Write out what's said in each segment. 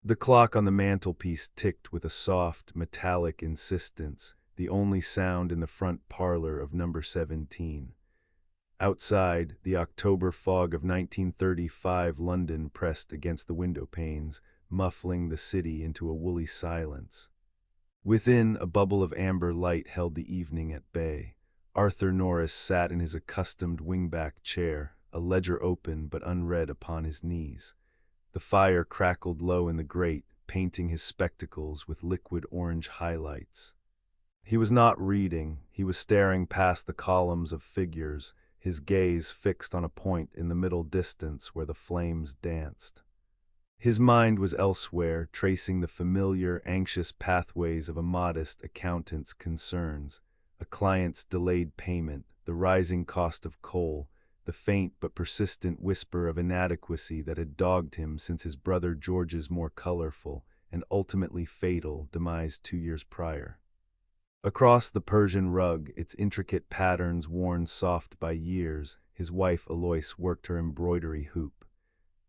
The clock on the mantelpiece ticked with a soft, metallic insistence, the only sound in the front parlor of number 17. Outside, the October fog of 1935 London pressed against the window panes, muffling the city into a woolly silence. Within, a bubble of amber light held the evening at bay. Arthur Norris sat in his accustomed wingback chair, a ledger open but unread upon his knees. The fire crackled low in the grate, painting his spectacles with liquid orange highlights. He was not reading, he was staring past the columns of figures, his gaze fixed on a point in the middle distance where the flames danced. His mind was elsewhere, tracing the familiar, anxious pathways of a modest accountant's concerns, a client's delayed payment, the rising cost of coal, the faint but persistent whisper of inadequacy that had dogged him since his brother George's more colorful and ultimately fatal demise 2 years prior. Across the Persian rug, its intricate patterns worn soft by years, his wife Alois worked her embroidery hoop.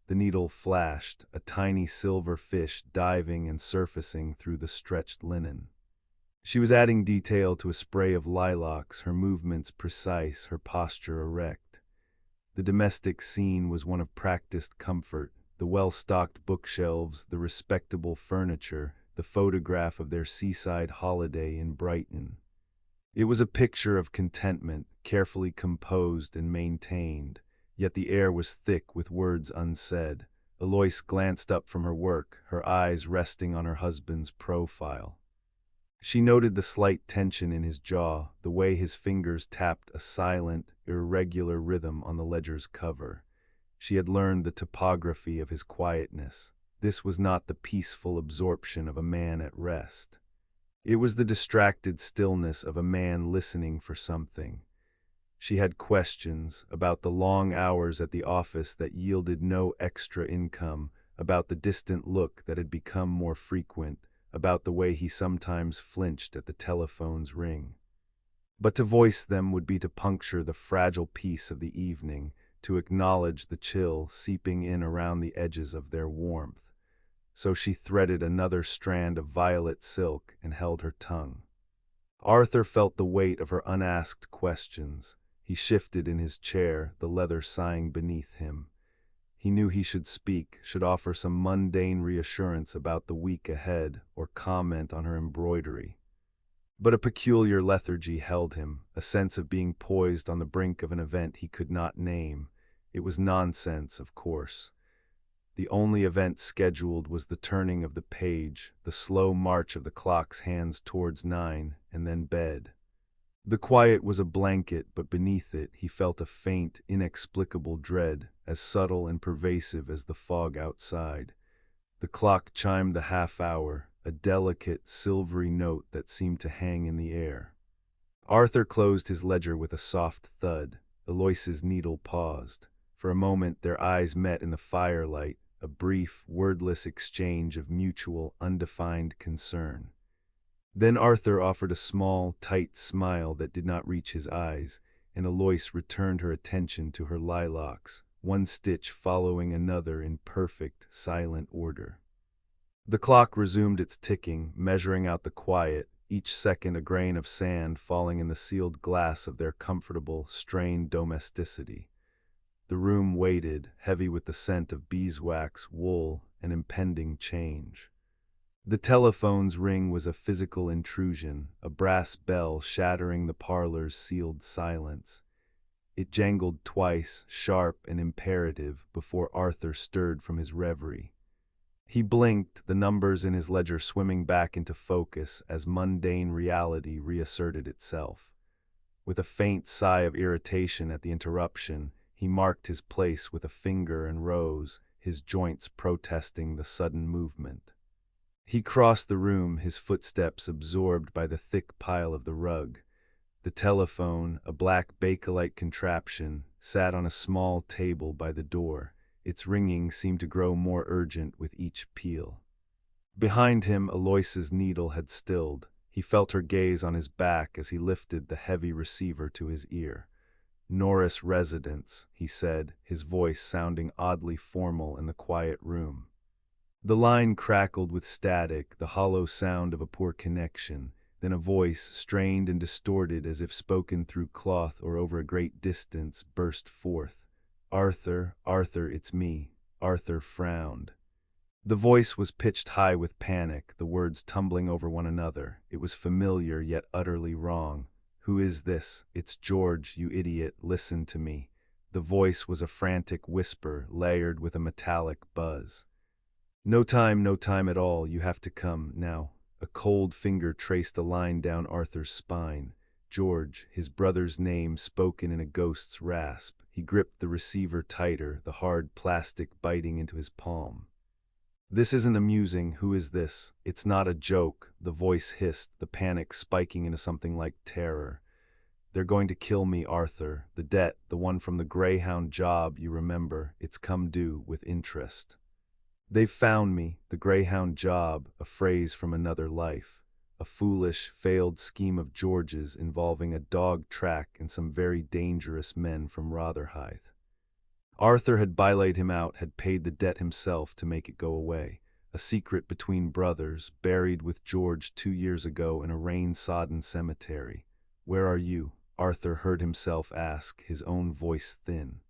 The needle flashed, a tiny silver fish diving and surfacing through the stretched linen. She was adding detail to a spray of lilacs, her movements precise, her posture erect. The domestic scene was one of practiced comfort, the well-stocked bookshelves, the respectable furniture, the photograph of their seaside holiday in Brighton. It was a picture of contentment, carefully composed and maintained, yet the air was thick with words unsaid. Alois glanced up from her work, her eyes resting on her husband's profile. She noted the slight tension in his jaw, the way his fingers tapped a silent, irregular rhythm on the ledger's cover. She had learned the topography of his quietness. This was not the peaceful absorption of a man at rest. It was the distracted stillness of a man listening for something. She had questions about the long hours at the office that yielded no extra income, about the distant look that had become more frequent, about the way he sometimes flinched at the telephone's ring. But to voice them would be to puncture the fragile peace of the evening, to acknowledge the chill seeping in around the edges of their warmth. So she threaded another strand of violet silk and held her tongue. Arthur felt the weight of her unasked questions. He shifted in his chair, the leather sighing beneath him. He knew he should speak, should offer some mundane reassurance about the week ahead, or comment on her embroidery. But a peculiar lethargy held him, a sense of being poised on the brink of an event he could not name. It was nonsense, of course. The only event scheduled was the turning of the page, the slow march of the clock's hands towards 9, and then bed. The quiet was a blanket, but beneath it he felt a faint, inexplicable dread, as subtle and pervasive as the fog outside. The clock chimed the half-hour, a delicate, silvery note that seemed to hang in the air. Arthur closed his ledger with a soft thud. Alois's needle paused. For a moment their eyes met in the firelight, a brief, wordless exchange of mutual, undefined concern. Then Arthur offered a small, tight smile that did not reach his eyes, and Alois returned her attention to her lilacs, one stitch following another in perfect, silent order. The clock resumed its ticking, measuring out the quiet, each second a grain of sand falling in the sealed glass of their comfortable, strained domesticity. The room waited, heavy with the scent of beeswax, wool, and impending change. The telephone's ring was a physical intrusion, a brass bell shattering the parlor's sealed silence. It jangled twice, sharp and imperative, before Arthur stirred from his reverie. He blinked, the numbers in his ledger swimming back into focus as mundane reality reasserted itself. With a faint sigh of irritation at the interruption, he marked his place with a finger and rose, his joints protesting the sudden movement. He crossed the room, his footsteps absorbed by the thick pile of the rug. The telephone, a black bakelite contraption, sat on a small table by the door. Its ringing seemed to grow more urgent with each peal. Behind him, Alois's needle had stilled. He felt her gaze on his back as he lifted the heavy receiver to his ear. "Norris Residence," he said, his voice sounding oddly formal in the quiet room. The line crackled with static, the hollow sound of a poor connection. Then a voice, strained and distorted as if spoken through cloth or over a great distance, burst forth. "Arthur, Arthur, it's me." Arthur frowned. The voice was pitched high with panic, the words tumbling over one another. It was familiar, yet utterly wrong. "Who is this?" "It's George, you idiot. Listen to me." The voice was a frantic whisper, layered with a metallic buzz. No time at all. You have to come, now." A cold finger traced a line down Arthur's spine. George, his brother's name spoken in a ghost's rasp. He gripped the receiver tighter, the hard plastic biting into his palm. "This isn't amusing. Who is this?" "It's not a joke," the voice hissed, the panic spiking into something like terror. "They're going to kill me, Arthur. The debt, the one from the Greyhound job, you remember, it's come due with interest. They've found me, the Greyhound job, a phrase from another life. A foolish, failed scheme of George's involving a dog track and some very dangerous men from Rotherhithe. Arthur had bylaid him out, had paid the debt himself to make it go away. A secret between brothers, buried with George 2 years ago in a rain-sodden cemetery. Where are you?" Arthur heard himself ask, his own voice thin.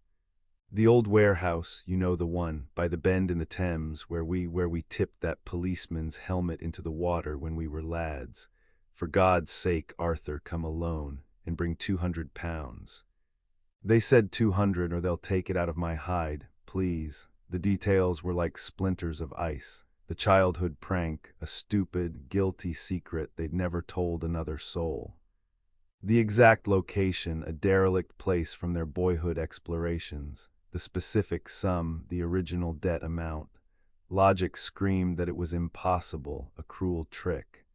"The old warehouse, you know, the one, by the bend in the Thames, where we tipped that policeman's helmet into the water when we were lads. For God's sake, Arthur, come alone, and bring £200. They said 200 or they'll take it out of my hide, please." The details were like splinters of ice. The childhood prank, a stupid, guilty secret they'd never told another soul. The exact location, a derelict place from their boyhood explorations. The specific sum, the original debt amount. Logic screamed that it was impossible, a cruel trick.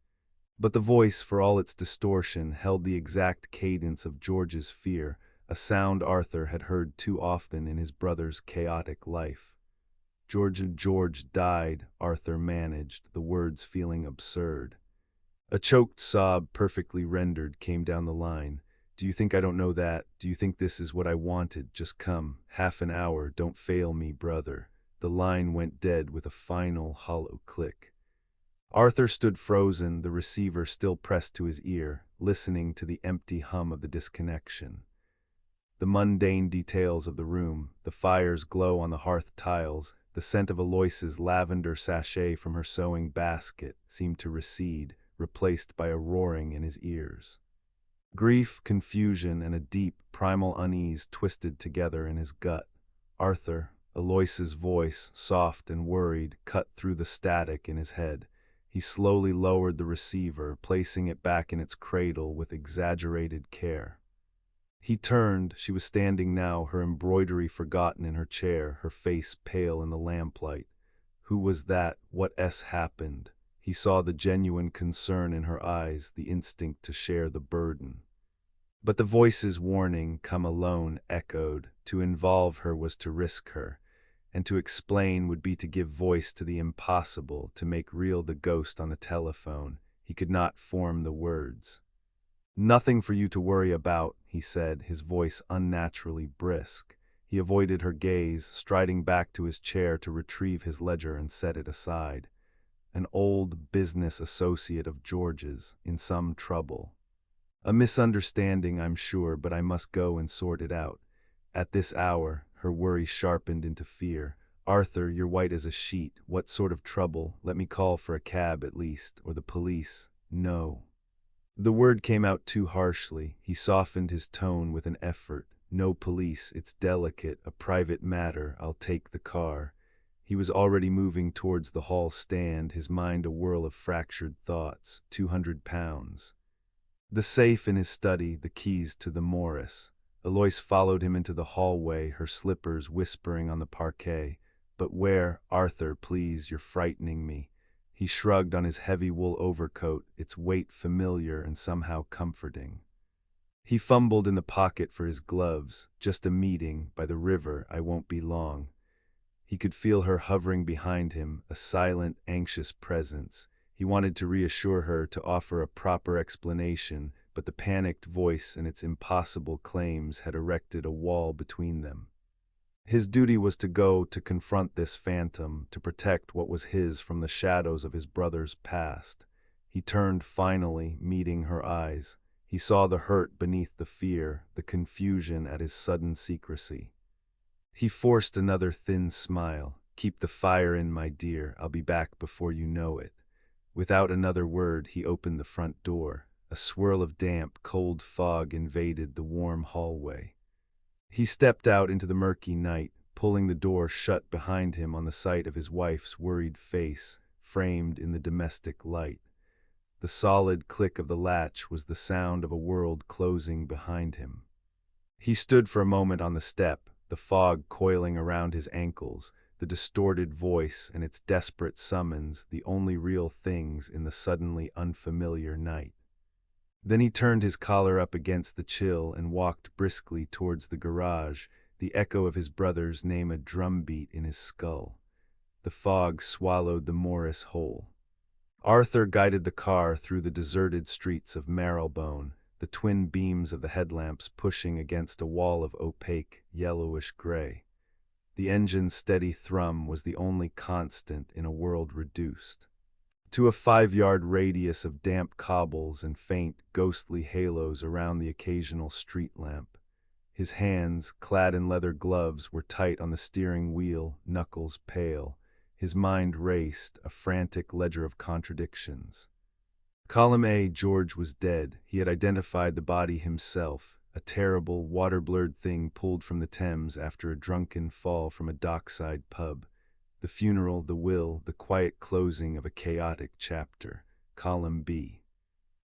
But the voice, for all its distortion, held the exact cadence of George's fear, a sound Arthur had heard too often in his brother's chaotic life. George died," Arthur managed, the words feeling absurd. A choked sob, perfectly rendered, came down the line. "Do you think I don't know that? Do you think this is what I wanted? Just come. Half an hour. Don't fail me, brother." The line went dead with a final, hollow click. Arthur stood frozen, the receiver still pressed to his ear, listening to the empty hum of the disconnection. The mundane details of the room, the fire's glow on the hearth tiles, the scent of Aloyse's lavender sachet from her sewing basket, seemed to recede, replaced by a roaring in his ears. Grief, confusion, and a deep, primal unease twisted together in his gut. "Arthur," Aloyse's voice, soft and worried, cut through the static in his head. He slowly lowered the receiver, placing it back in its cradle with exaggerated care. He turned. She was standing now, her embroidery forgotten in her chair, her face pale in the lamplight. Who was that? What happened? He saw the genuine concern in her eyes, the instinct to share the burden. But the voice's warning, "Come alone," echoed. To involve her was to risk her, and to explain would be to give voice to the impossible, to make real the ghost on the telephone. He could not form the words. "Nothing for you to worry about," he said, his voice unnaturally brisk. He avoided her gaze, striding back to his chair to retrieve his ledger and set it aside. An old business associate of George's, in some trouble. "A misunderstanding, I'm sure, but I must go and sort it out." At this hour, her worry sharpened into fear. "Arthur, you're white as a sheet. What sort of trouble? Let me call for a cab at least, or the police." "No." The word came out too harshly. He softened his tone with an effort. "No police, it's delicate, a private matter. I'll take the car." He was already moving towards the hall stand, his mind a whirl of fractured thoughts. £200. The safe in his study, the keys to the Morris. Aloyse followed him into the hallway, her slippers whispering on the parquet. "But where? Arthur, please, you're frightening me." He shrugged on his heavy wool overcoat, its weight familiar and somehow comforting. He fumbled in the pocket for his gloves. "Just a meeting, by the river, I won't be long." He could feel her hovering behind him, a silent, anxious presence. He wanted to reassure her, to offer a proper explanation, but the panicked voice and its impossible claims had erected a wall between them. His duty was to go to confront this phantom, to protect what was his from the shadows of his brother's past. He turned finally, meeting her eyes. He saw the hurt beneath the fear, the confusion at his sudden secrecy. He forced another thin smile. "Keep the fire in, my dear. I'll be back before you know it." Without another word, he opened the front door. A swirl of damp, cold fog invaded the warm hallway. He stepped out into the murky night, pulling the door shut behind him on the sight of his wife's worried face, framed in the domestic light. The solid click of the latch was the sound of a world closing behind him. He stood for a moment on the step, the fog coiling around his ankles, the distorted voice and its desperate summons the only real things in the suddenly unfamiliar night. Then he turned his collar up against the chill and walked briskly towards the garage, the echo of his brother's name a drumbeat in his skull. The fog swallowed the Morris hole. Arthur guided the car through the deserted streets of Marylebone, the twin beams of the headlamps pushing against a wall of opaque, yellowish gray. The engine's steady thrum was the only constant in a world reduced to a 5-yard radius of damp cobbles and faint, ghostly halos around the occasional street lamp. His hands, clad in leather gloves, were tight on the steering wheel, knuckles pale. His mind raced, a frantic ledger of contradictions. Column A, George was dead. He had identified the body himself, a terrible, water-blurred thing pulled from the Thames after a drunken fall from a dockside pub. The funeral, the will, the quiet closing of a chaotic chapter. Column B.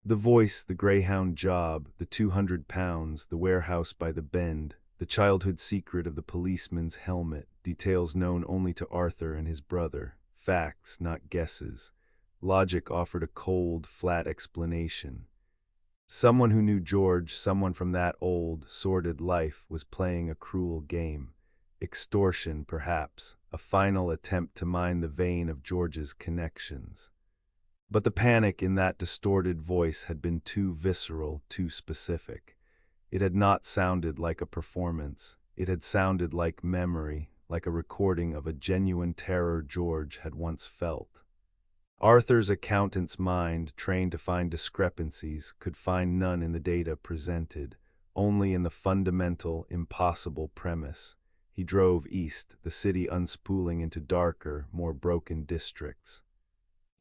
The voice, the greyhound job, the 200 pounds, the warehouse by the bend, the childhood secret of the policeman's helmet, details known only to Arthur and his brother, facts, not guesses. Logic offered a cold, flat explanation. Someone who knew George, someone from that old, sordid life, was playing a cruel game. Extortion, perhaps, a final attempt to mine the vein of George's connections. But the panic in that distorted voice had been too visceral, too specific. It had not sounded like a performance. It had sounded like memory, like a recording of a genuine terror George had once felt. Arthur's accountant's mind, trained to find discrepancies, could find none in the data presented, only in the fundamental, impossible premise. He drove east, the city unspooling into darker, more broken districts.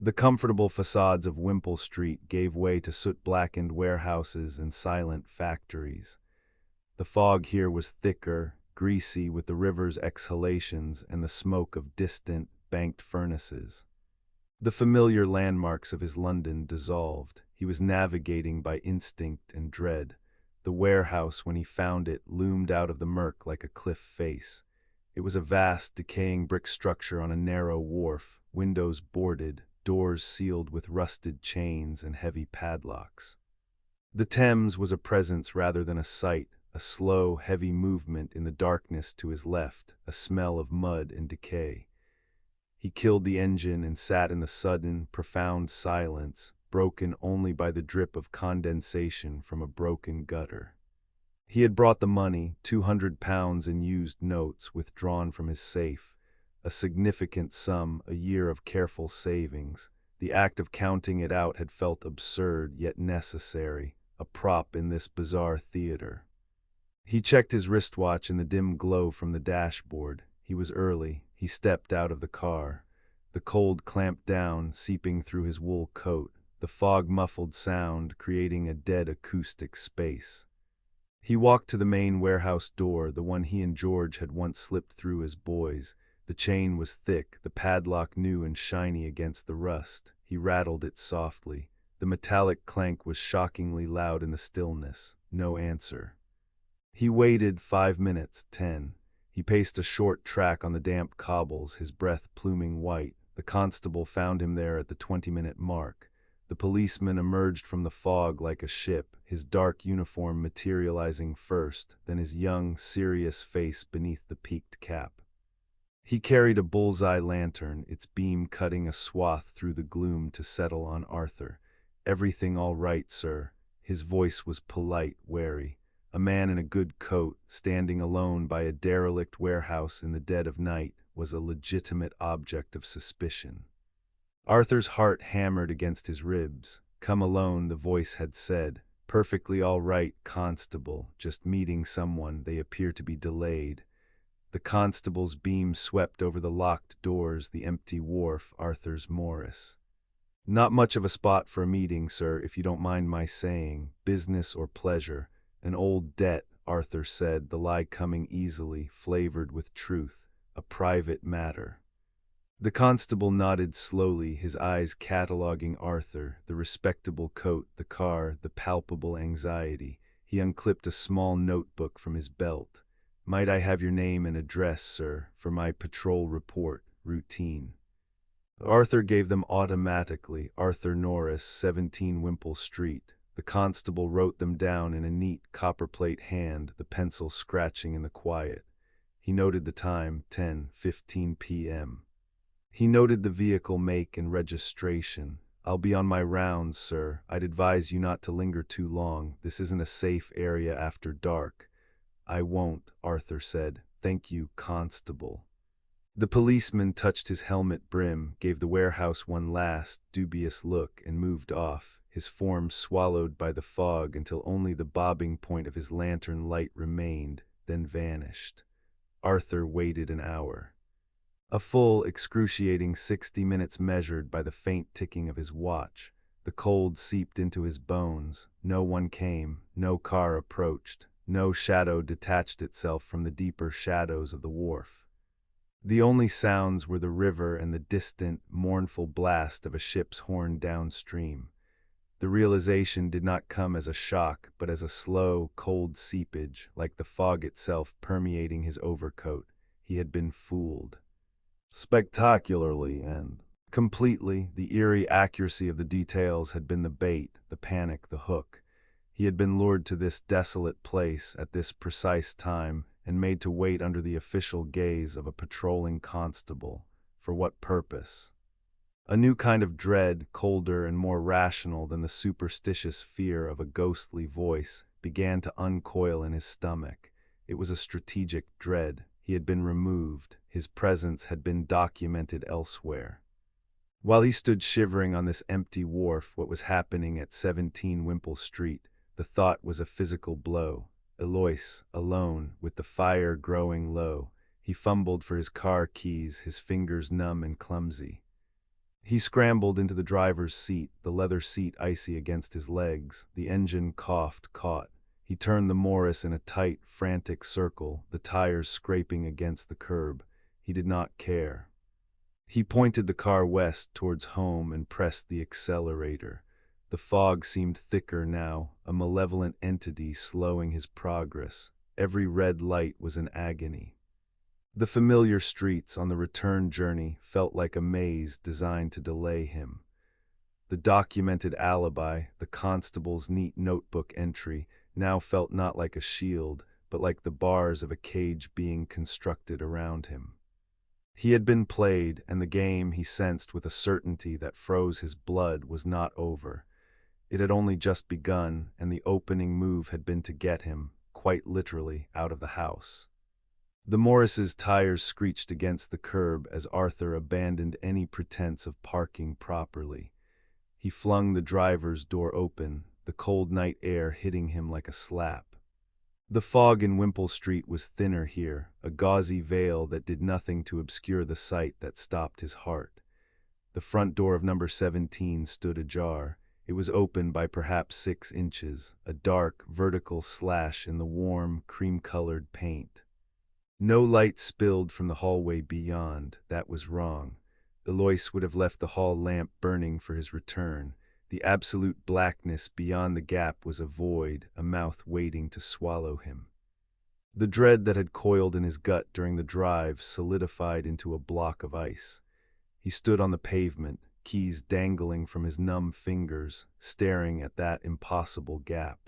The comfortable facades of Wimpole Street gave way to soot-blackened warehouses and silent factories. The fog here was thicker, greasy with the river's exhalations and the smoke of distant, banked furnaces. The familiar landmarks of his London dissolved. He was navigating by instinct and dread. The warehouse, when he found it, loomed out of the murk like a cliff face. It was a vast, decaying brick structure on a narrow wharf, windows boarded, doors sealed with rusted chains and heavy padlocks. The Thames was a presence rather than a sight, a slow, heavy movement in the darkness to his left, a smell of mud and decay. He killed the engine and sat in the sudden, profound silence, broken only by the drip of condensation from a broken gutter. He had brought the money, 200 pounds in used notes withdrawn from his safe, a significant sum, a year of careful savings. The act of counting it out had felt absurd yet necessary, a prop in this bizarre theater. He checked his wristwatch in the dim glow from the dashboard. He was early. He stepped out of the car. The cold clamped down, seeping through his wool coat, the fog muffled sound creating a dead acoustic space. He walked to the main warehouse door, the one he and George had once slipped through as boys. The chain was thick, the padlock new and shiny against the rust. He rattled it softly. The metallic clank was shockingly loud in the stillness. No answer. He waited 5 minutes, 10. He paced a short track on the damp cobbles, his breath pluming white. The constable found him there at the 20-minute mark. The policeman emerged from the fog like a ship, his dark uniform materializing first, then his young, serious face beneath the peaked cap. He carried a bullseye lantern, its beam cutting a swath through the gloom to settle on Arthur. "Everything all right, sir?" His voice was polite, wary. A man in a good coat, standing alone by a derelict warehouse in the dead of night, was a legitimate object of suspicion. Arthur's heart hammered against his ribs. "Come alone," the voice had said. "Perfectly all right, constable. Just meeting someone. They appear to be delayed." The constable's beam swept over the locked doors, the empty wharf, Arthur's Morris. "Not much of a spot for a meeting, sir, if you don't mind my saying. Business or pleasure?" "An old debt," Arthur said, the lie coming easily, flavored with truth. "A private matter." The constable nodded slowly, his eyes cataloguing Arthur, the respectable coat, the car, the palpable anxiety. He unclipped a small notebook from his belt. "Might I have your name and address, sir, for my patrol report, routine?" Arthur gave them automatically. Arthur Norris, 17 Wimpole Street. The constable wrote them down in a neat copperplate hand, the pencil scratching in the quiet. He noted the time, 10:15 p.m. He noted the vehicle make and registration. "I'll be on my rounds, sir. I'd advise you not to linger too long. This isn't a safe area after dark." "I won't," Arthur said. "Thank you, constable." The policeman touched his helmet brim, gave the warehouse one last, dubious look, and moved off, his form swallowed by the fog until only the bobbing point of his lantern light remained, then vanished. Arthur waited an hour. A full, excruciating 60 minutes measured by the faint ticking of his watch. The cold seeped into his bones. No one came, no car approached, no shadow detached itself from the deeper shadows of the wharf. The only sounds were the river and the distant, mournful blast of a ship's horn downstream. The realization did not come as a shock, but as a slow, cold seepage, like the fog itself permeating his overcoat. He had been fooled. Spectacularly and completely, the eerie accuracy of the details had been the bait, the panic, the hook. He had been lured to this desolate place at this precise time and made to wait under the official gaze of a patrolling constable. For what purpose? A new kind of dread, colder and more rational than the superstitious fear of a ghostly voice, began to uncoil in his stomach. It was a strategic dread. He had been removed. His presence had been documented elsewhere. While he stood shivering on this empty wharf, what was happening at 17 Wimpole Street, the thought was a physical blow. Eloise, alone, with the fire growing low. He fumbled for his car keys, his fingers numb and clumsy. He scrambled into the driver's seat, the leather seat icy against his legs. The engine coughed, caught. He turned the Morris in a tight, frantic circle, the tires scraping against the curb. He did not care. He pointed the car west towards home and pressed the accelerator. The fog seemed thicker now, a malevolent entity slowing his progress. Every red light was an agony. The familiar streets on the return journey felt like a maze designed to delay him. The documented alibi, the constable's neat notebook entry, now felt not like a shield, but like the bars of a cage being constructed around him. He had been played, and the game, he sensed with a certainty that froze his blood, was not over. It had only just begun, and the opening move had been to get him, quite literally, out of the house. The Morris's tires screeched against the curb as Arthur abandoned any pretense of parking properly. He flung the driver's door open, the cold night air hitting him like a slap. The fog in Wimpole Street was thinner here, a gauzy veil that did nothing to obscure the sight that stopped his heart. The front door of number 17 stood ajar. It was open by perhaps 6 inches, a dark, vertical slash in the warm, cream-colored paint. No light spilled from the hallway beyond. That was wrong. Eloise would have left the hall lamp burning for his return. The absolute blackness beyond the gap was a void, a mouth waiting to swallow him. The dread that had coiled in his gut during the drive solidified into a block of ice. He stood on the pavement, keys dangling from his numb fingers, staring at that impossible gap.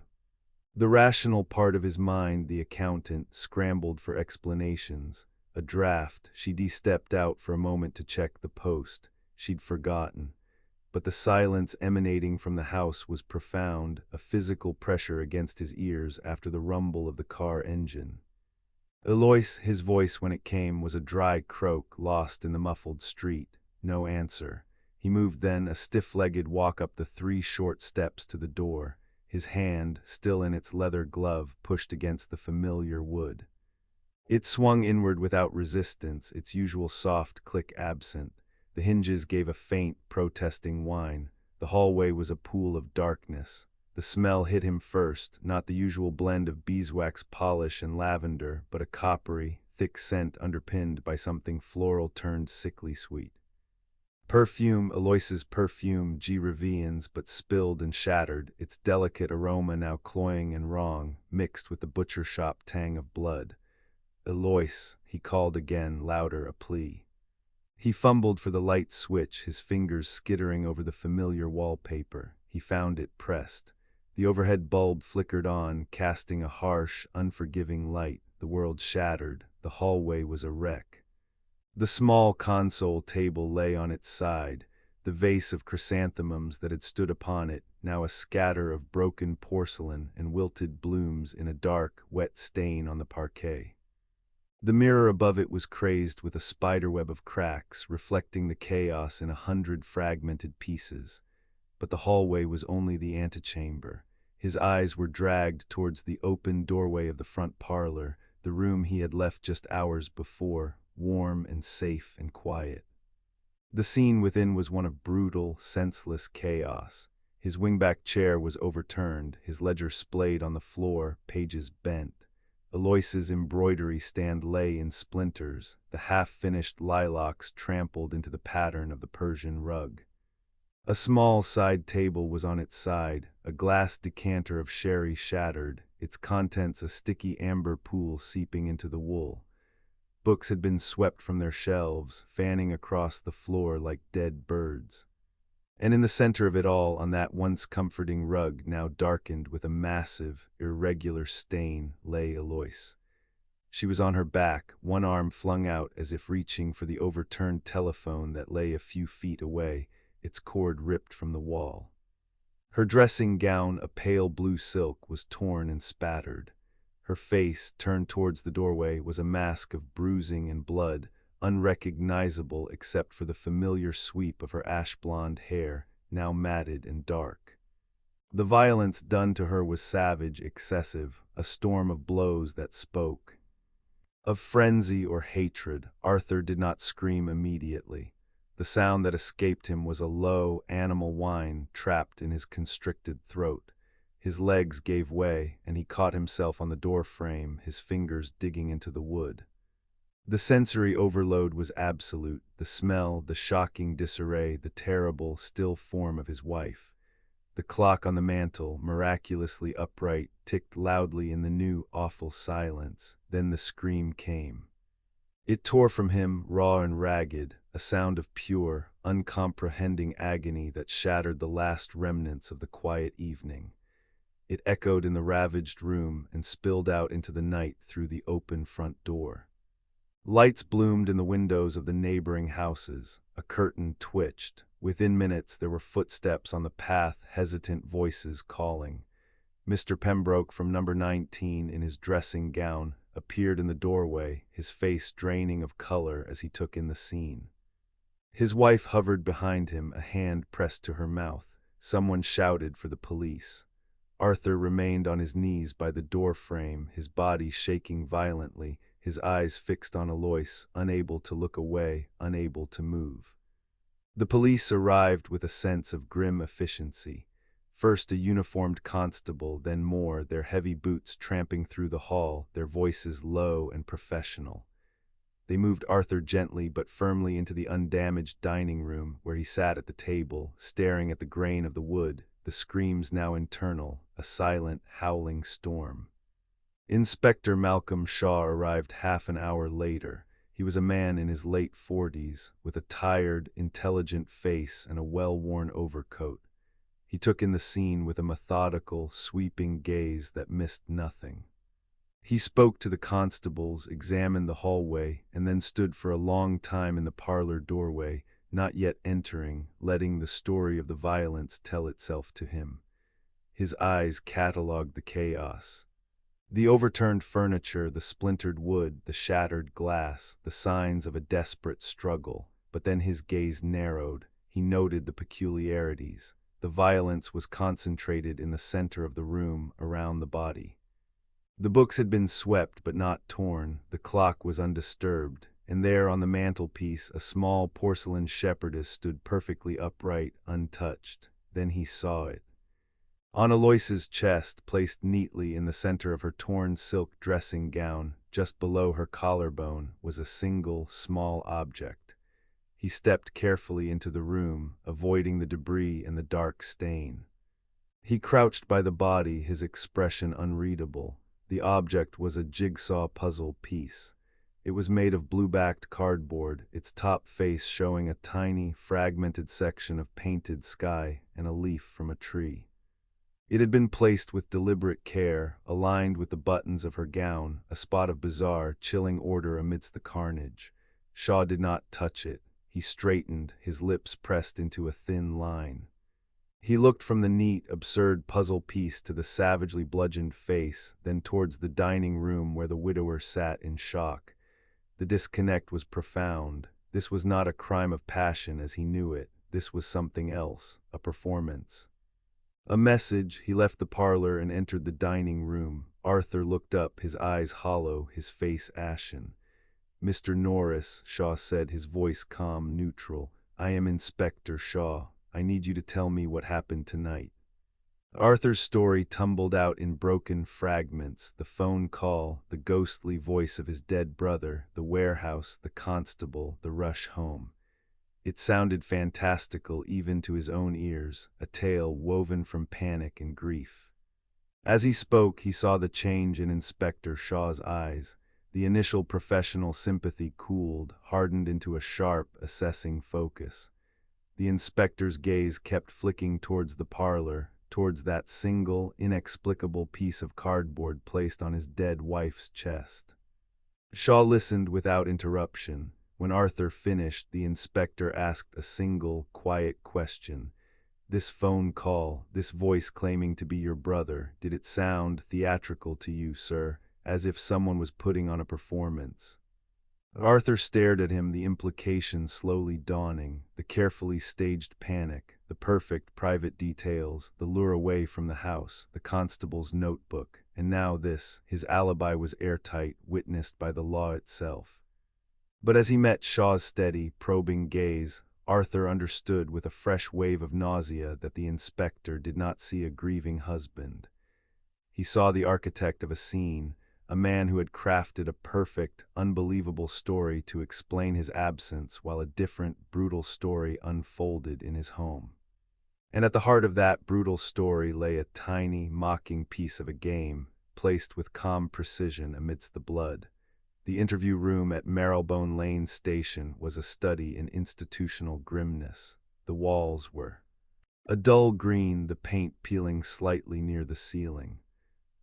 The rational part of his mind, the accountant, scrambled for explanations. A draft. She stepped out for a moment to check the post. She'd forgotten. but the silence emanating from the house was profound, a physical pressure against his ears after the rumble of the car engine. Eloise, his voice when it came, was a dry croak lost in the muffled street. No answer. He moved then, a stiff-legged walk up the 3 short steps to the door, his hand, still in its leather glove, pushed against the familiar wood. It swung inward without resistance, its usual soft click absent. The hinges gave a faint, protesting whine. The hallway was a pool of darkness. The smell hit him first, not the usual blend of beeswax polish and lavender, but a coppery, thick scent underpinned by something floral turned sickly sweet. Perfume, Aloyse's perfume, G. Revian's, but spilled and shattered, its delicate aroma now cloying and wrong, mixed with the butcher shop tang of blood. Eloise, he called again, louder, a plea. He fumbled for the light switch, his fingers skittering over the familiar wallpaper. He found it pressed. The overhead bulb flickered on, casting a harsh, unforgiving light. The world shattered. The hallway was a wreck. The small console table lay on its side, the vase of chrysanthemums that had stood upon it, now a scatter of broken porcelain and wilted blooms in a dark, wet stain on the parquet. The mirror above it was crazed with a spiderweb of cracks, reflecting the chaos in 100 fragmented pieces. But the hallway was only the antechamber. His eyes were dragged towards the open doorway of the front parlor, the room he had left just hours before, warm and safe and quiet. The scene within was one of brutal, senseless chaos. His wingback chair was overturned, his ledger splayed on the floor, pages bent. Aloyse's embroidery stand lay in splinters, the half-finished lilacs trampled into the pattern of the Persian rug. A small side table was on its side, a glass decanter of sherry shattered, its contents a sticky amber pool seeping into the wool. Books had been swept from their shelves, fanning across the floor like dead birds. And in the center of it all, on that once comforting rug, now darkened with a massive, irregular stain, lay Eloise. She was on her back, one arm flung out as if reaching for the overturned telephone that lay a few feet away, its cord ripped from the wall. Her dressing gown, a pale blue silk, was torn and spattered. Her face, turned towards the doorway, was a mask of bruising and blood, unrecognizable except for the familiar sweep of her ash-blonde hair, now matted and dark. The violence done to her was savage, excessive, a storm of blows that spoke. Of frenzy or hatred, Arthur did not scream immediately. The sound that escaped him was a low, animal whine trapped in his constricted throat. His legs gave way, and he caught himself on the door frame, his fingers digging into the wood. The sensory overload was absolute, the smell, the shocking disarray, the terrible, still form of his wife. The clock on the mantel, miraculously upright, ticked loudly in the new, awful silence. Then the scream came. It tore from him, raw and ragged, a sound of pure, uncomprehending agony that shattered the last remnants of the quiet evening. It echoed in the ravaged room and spilled out into the night through the open front door. Lights bloomed in the windows of the neighboring houses. A curtain twitched. Within minutes there were footsteps on the path, hesitant voices calling. Mr. Pembroke from number 19, in his dressing gown, appeared in the doorway, his face draining of color as he took in the scene. His wife hovered behind him, a hand pressed to her mouth. Someone shouted for the police. Arthur remained on his knees by the door frame, his body shaking violently, his eyes fixed on Eloise, unable to look away, unable to move. The police arrived with a sense of grim efficiency. First a uniformed constable, then more, their heavy boots tramping through the hall, their voices low and professional. They moved Arthur gently but firmly into the undamaged dining room, where he sat at the table, staring at the grain of the wood, the screams now internal, a silent, howling storm. Inspector Malcolm Shaw arrived half an hour later. He was a man in his late 40s, with a tired, intelligent face and a well-worn overcoat. He took in the scene with a methodical, sweeping gaze that missed nothing. He spoke to the constables, examined the hallway, and then stood for a long time in the parlor doorway, not yet entering, letting the story of the violence tell itself to him. His eyes catalogued the chaos. The overturned furniture, the splintered wood, the shattered glass, the signs of a desperate struggle. But then his gaze narrowed. He noted the peculiarities. The violence was concentrated in the center of the room, around the body. The books had been swept but not torn. The clock was undisturbed, and there on the mantelpiece a small porcelain shepherdess stood perfectly upright, untouched. Then he saw it. On Aloyse's chest, placed neatly in the center of her torn silk dressing gown, just below her collarbone, was a single, small object. He stepped carefully into the room, avoiding the debris and the dark stain. He crouched by the body, his expression unreadable. The object was a jigsaw puzzle piece. It was made of blue-backed cardboard, its top face showing a tiny, fragmented section of painted sky and a leaf from a tree. It had been placed with deliberate care, aligned with the buttons of her gown, a spot of bizarre, chilling order amidst the carnage. Shaw did not touch it. He straightened, his lips pressed into a thin line. He looked from the neat, absurd puzzle piece to the savagely bludgeoned face, then towards the dining room where the widower sat in shock. The disconnect was profound. This was not a crime of passion as he knew it. This was something else, a performance. A message. He left the parlor and entered the dining room. Arthur looked up, his eyes hollow, his face ashen. "Mr. Norris," Shaw said, his voice calm, neutral. "I am Inspector Shaw. I need you to tell me what happened tonight." Arthur's story tumbled out in broken fragments. The phone call, the ghostly voice of his dead brother, the warehouse, the constable, the rush home. It sounded fantastical even to his own ears, a tale woven from panic and grief. As he spoke, he saw the change in Inspector Shaw's eyes. The initial professional sympathy cooled, hardened into a sharp, assessing focus. The inspector's gaze kept flicking towards the parlor, towards that single, inexplicable piece of cardboard placed on his dead wife's chest. Shaw listened without interruption. When Arthur finished, the inspector asked a single, quiet question. "This phone call, this voice claiming to be your brother, did it sound theatrical to you, sir, as if someone was putting on a performance?" Arthur stared at him, the implication slowly dawning, the carefully staged panic, the perfect private details, the lure away from the house, the constable's notebook, and now this, his alibi was airtight, witnessed by the law itself. But as he met Shaw's steady, probing gaze, Arthur understood with a fresh wave of nausea that the inspector did not see a grieving husband. He saw the architect of a scene, a man who had crafted a perfect, unbelievable story to explain his absence while a different, brutal story unfolded in his home. And at the heart of that brutal story lay a tiny, mocking piece of a game, placed with calm precision amidst the blood. The interview room at Marylebone Lane Station was a study in institutional grimness. The walls were a dull green, the paint peeling slightly near the ceiling.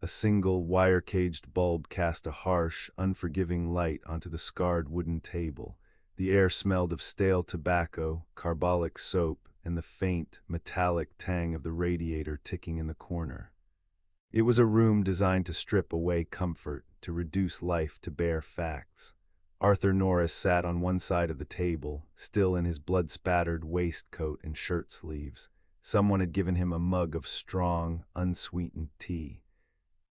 A single wire-caged bulb cast a harsh, unforgiving light onto the scarred wooden table. The air smelled of stale tobacco, carbolic soap, and the faint, metallic tang of the radiator ticking in the corner. It was a room designed to strip away comfort, to reduce life to bare facts. Arthur Norris sat on one side of the table, still in his blood-spattered waistcoat and shirt sleeves. Someone had given him a mug of strong, unsweetened tea.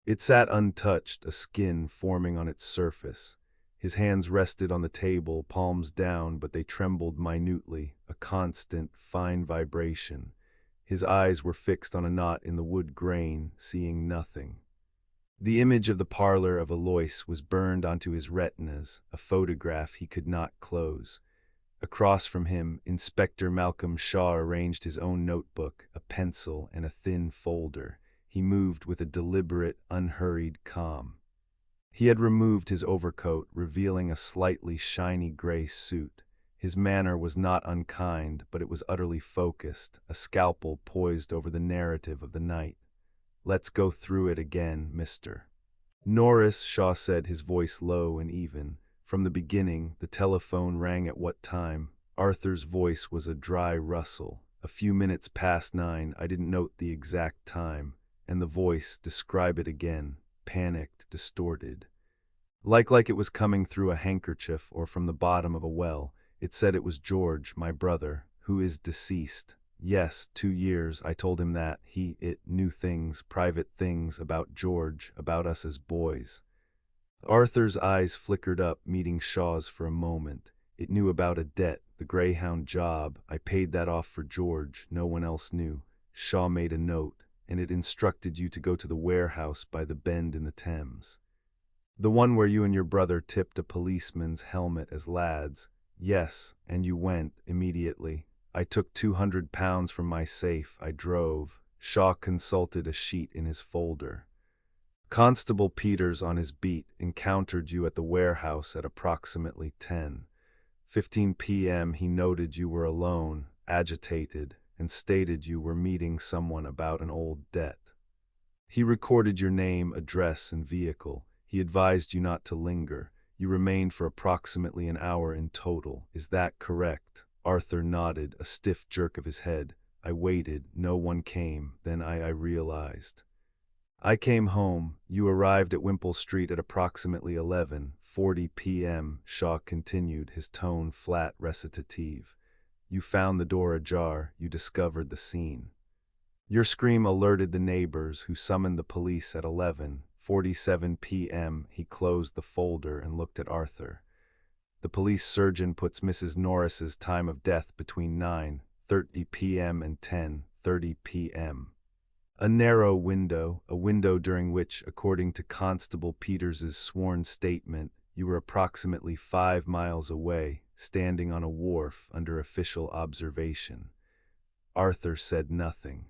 It sat untouched, a skin forming on its surface. His hands rested on the table, palms down, but they trembled minutely, a constant, fine vibration. His eyes were fixed on a knot in the wood grain, seeing nothing. The image of the parlor of Aloyse was burned onto his retinas, a photograph he could not close. Across from him, Inspector Malcolm Shaw arranged his own notebook, a pencil, and a thin folder. He moved with a deliberate, unhurried calm. He had removed his overcoat, revealing a slightly shiny gray suit. His manner was not unkind, but it was utterly focused, a scalpel poised over the narrative of the night. "Let's go through it again, Mr. Norris," Shaw said, his voice low and even. "From the beginning, the telephone rang at what time?" Arthur's voice was a dry rustle. A few minutes past 9, I didn't note the exact time, and the voice, describe it again, panicked, distorted. Like it was coming through a handkerchief or from the bottom of a well. It said it was George, my brother, who is deceased. Yes, 2 years, I told him that. It knew things, private things about George, about us as boys. Arthur's eyes flickered up, meeting Shaw's for a moment. It knew about a debt, the Greyhound job. I paid that off for George. No one else knew. Shaw made a note, and it instructed you to go to the warehouse by the bend in the Thames. The one where you and your brother tipped a policeman's helmet as lads. Yes, and you went, immediately. I took £200 from my safe. I drove. Shaw consulted a sheet in his folder. Constable Peters on his beat encountered you at the warehouse at approximately 10:15 p.m. He noted you were alone, agitated, and stated you were meeting someone about an old debt. He recorded your name, address, and vehicle. He advised you not to linger. You remained for approximately an hour in total. Is that correct? Arthur nodded, a stiff jerk of his head. I waited. No one came. Then I realized. I came home. You arrived at Wimpole Street at approximately 11:40 p.m., Shaw continued, his tone flat recitative. You found the door ajar. You discovered the scene. Your scream alerted the neighbors, who summoned the police at 11:47 p.m. He closed the folder and looked at Arthur. The police surgeon puts Mrs. Norris's time of death between 9:30 p.m. and 10:30 p.m. A narrow window, a window during which, according to Constable Peters's sworn statement, you were approximately 5 miles away, standing on a wharf under official observation. Arthur said nothing.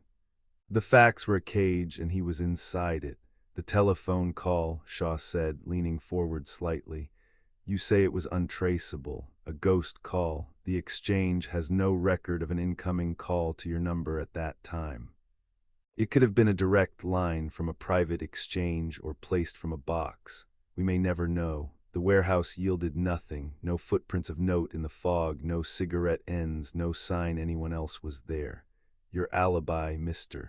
The facts were a cage and he was inside it. The telephone call, Shaw said, leaning forward slightly. You say it was untraceable, a ghost call. The exchange has no record of an incoming call to your number at that time. It could have been a direct line from a private exchange or placed from a box. We may never know. The warehouse yielded nothing, no footprints of note in the fog, no cigarette ends, no sign anyone else was there. Your alibi, Mr.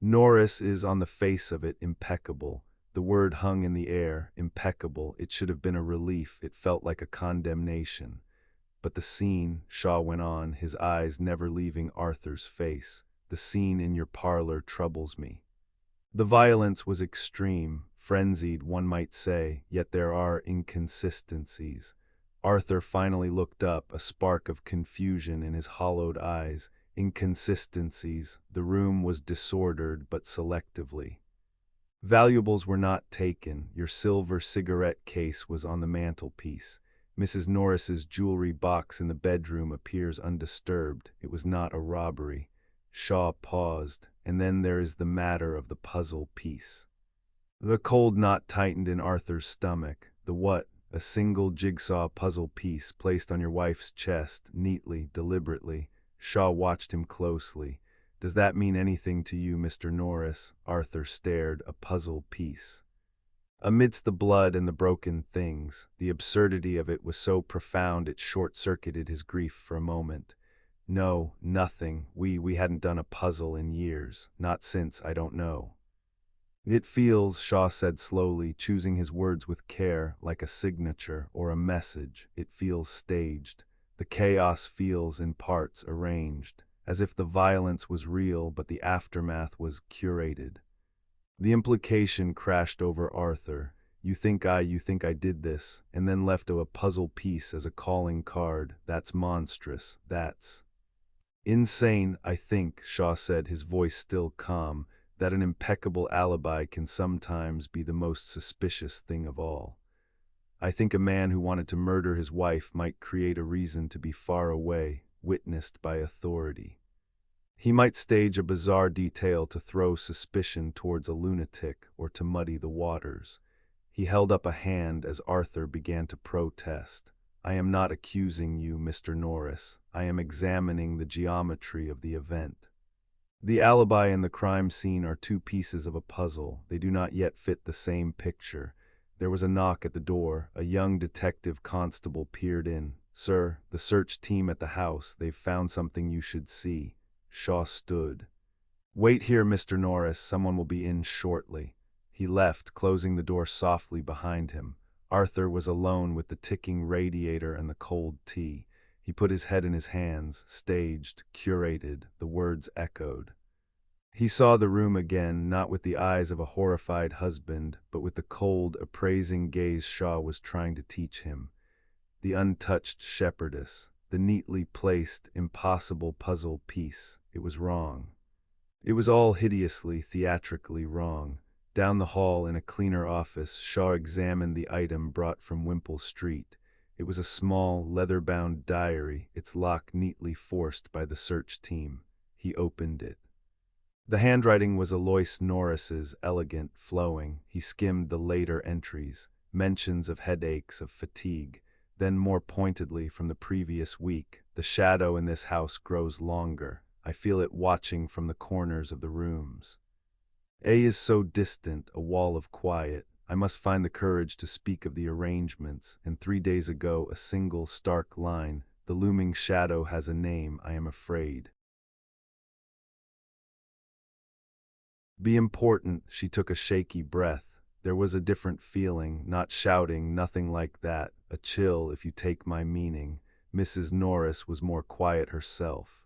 Norris, is on the face of it impeccable. The word hung in the air, impeccable. It should have been a relief. It felt like a condemnation. But the scene, Shaw went on, his eyes never leaving Arthur's face. The scene in your parlor troubles me. The violence was extreme, frenzied, one might say, yet there are inconsistencies. Arthur finally looked up, a spark of confusion in his hollowed eyes. Inconsistencies. The room was disordered, but selectively. Valuables were not taken. Your silver cigarette case was on the mantelpiece. Mrs. Norris's jewelry box in the bedroom appears undisturbed. It was not a robbery. Shaw paused, and then there is the matter of the puzzle piece. The cold knot tightened in Arthur's stomach. The what? A single jigsaw puzzle piece placed on your wife's chest, neatly, deliberately. Shaw watched him closely. Does that mean anything to you, Mr. Norris? Arthur stared. A puzzle piece. Amidst the blood and the broken things, the absurdity of it was so profound it short-circuited his grief for a moment. No, nothing. We hadn't done a puzzle in years. Not since, I don't know. It feels, Shaw said slowly, choosing his words with care, like a signature or a message. It feels staged. The chaos feels in parts arranged, as if the violence was real but the aftermath was curated. The implication crashed over Arthur. You think I did this, and then left a puzzle piece as a calling card. That's monstrous. That's insane. I think, Shaw said, his voice still calm, that an impeccable alibi can sometimes be the most suspicious thing of all. I think a man who wanted to murder his wife might create a reason to be far away, witnessed by authority. He might stage a bizarre detail to throw suspicion towards a lunatic or to muddy the waters. He held up a hand as Arthur began to protest. I am not accusing you, Mr. Norris. I am examining the geometry of the event. The alibi and the crime scene are two pieces of a puzzle. They do not yet fit the same picture. There was a knock at the door. A young detective constable peered in. "Sir, the search team at the house, they've found something you should see." Shaw stood. "Wait here, Mr. Norris, someone will be in shortly." He left, closing the door softly behind him. Arthur was alone with the ticking radiator and the cold tea. He put his head in his hands, staged, curated, the words echoed. He saw the room again, not with the eyes of a horrified husband, but with the cold, appraising gaze Shaw was trying to teach him. The untouched shepherdess, the neatly placed, impossible puzzle piece. It was wrong. It was all hideously, theatrically wrong. Down the hall in a cleaner office, Shaw examined the item brought from Wimpole Street. It was a small, leather-bound diary, its lock neatly forced by the search team. He opened it. The handwriting was Alois Norris's, elegant, flowing. He skimmed the later entries, mentions of headaches, of fatigue. Then more pointedly from the previous week, "The shadow in this house grows longer. I feel it watching from the corners of the rooms. A is so distant, a wall of quiet. I must find the courage to speak of the arrangements, and 3 days ago a single stark line. The looming shadow has a name, I am afraid." "Be important," she took a shaky breath. There was a different feeling, not shouting, nothing like that. A chill, if you take my meaning. Mrs. Norris was more quiet herself.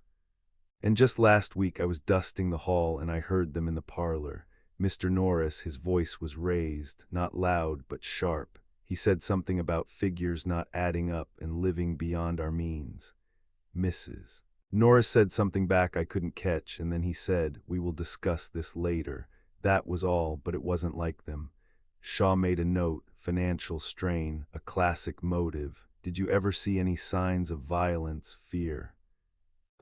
"And just last week I was dusting the hall and I heard them in the parlor. Mr. Norris, his voice was raised, not loud but sharp. He said something about figures not adding up and living beyond our means. Mrs. Norris said something back I couldn't catch, and then he said, 'We will discuss this later.' That was all, but it wasn't like them." Shaw made a note, financial strain, a classic motive. "Did you ever see any signs of violence, fear?"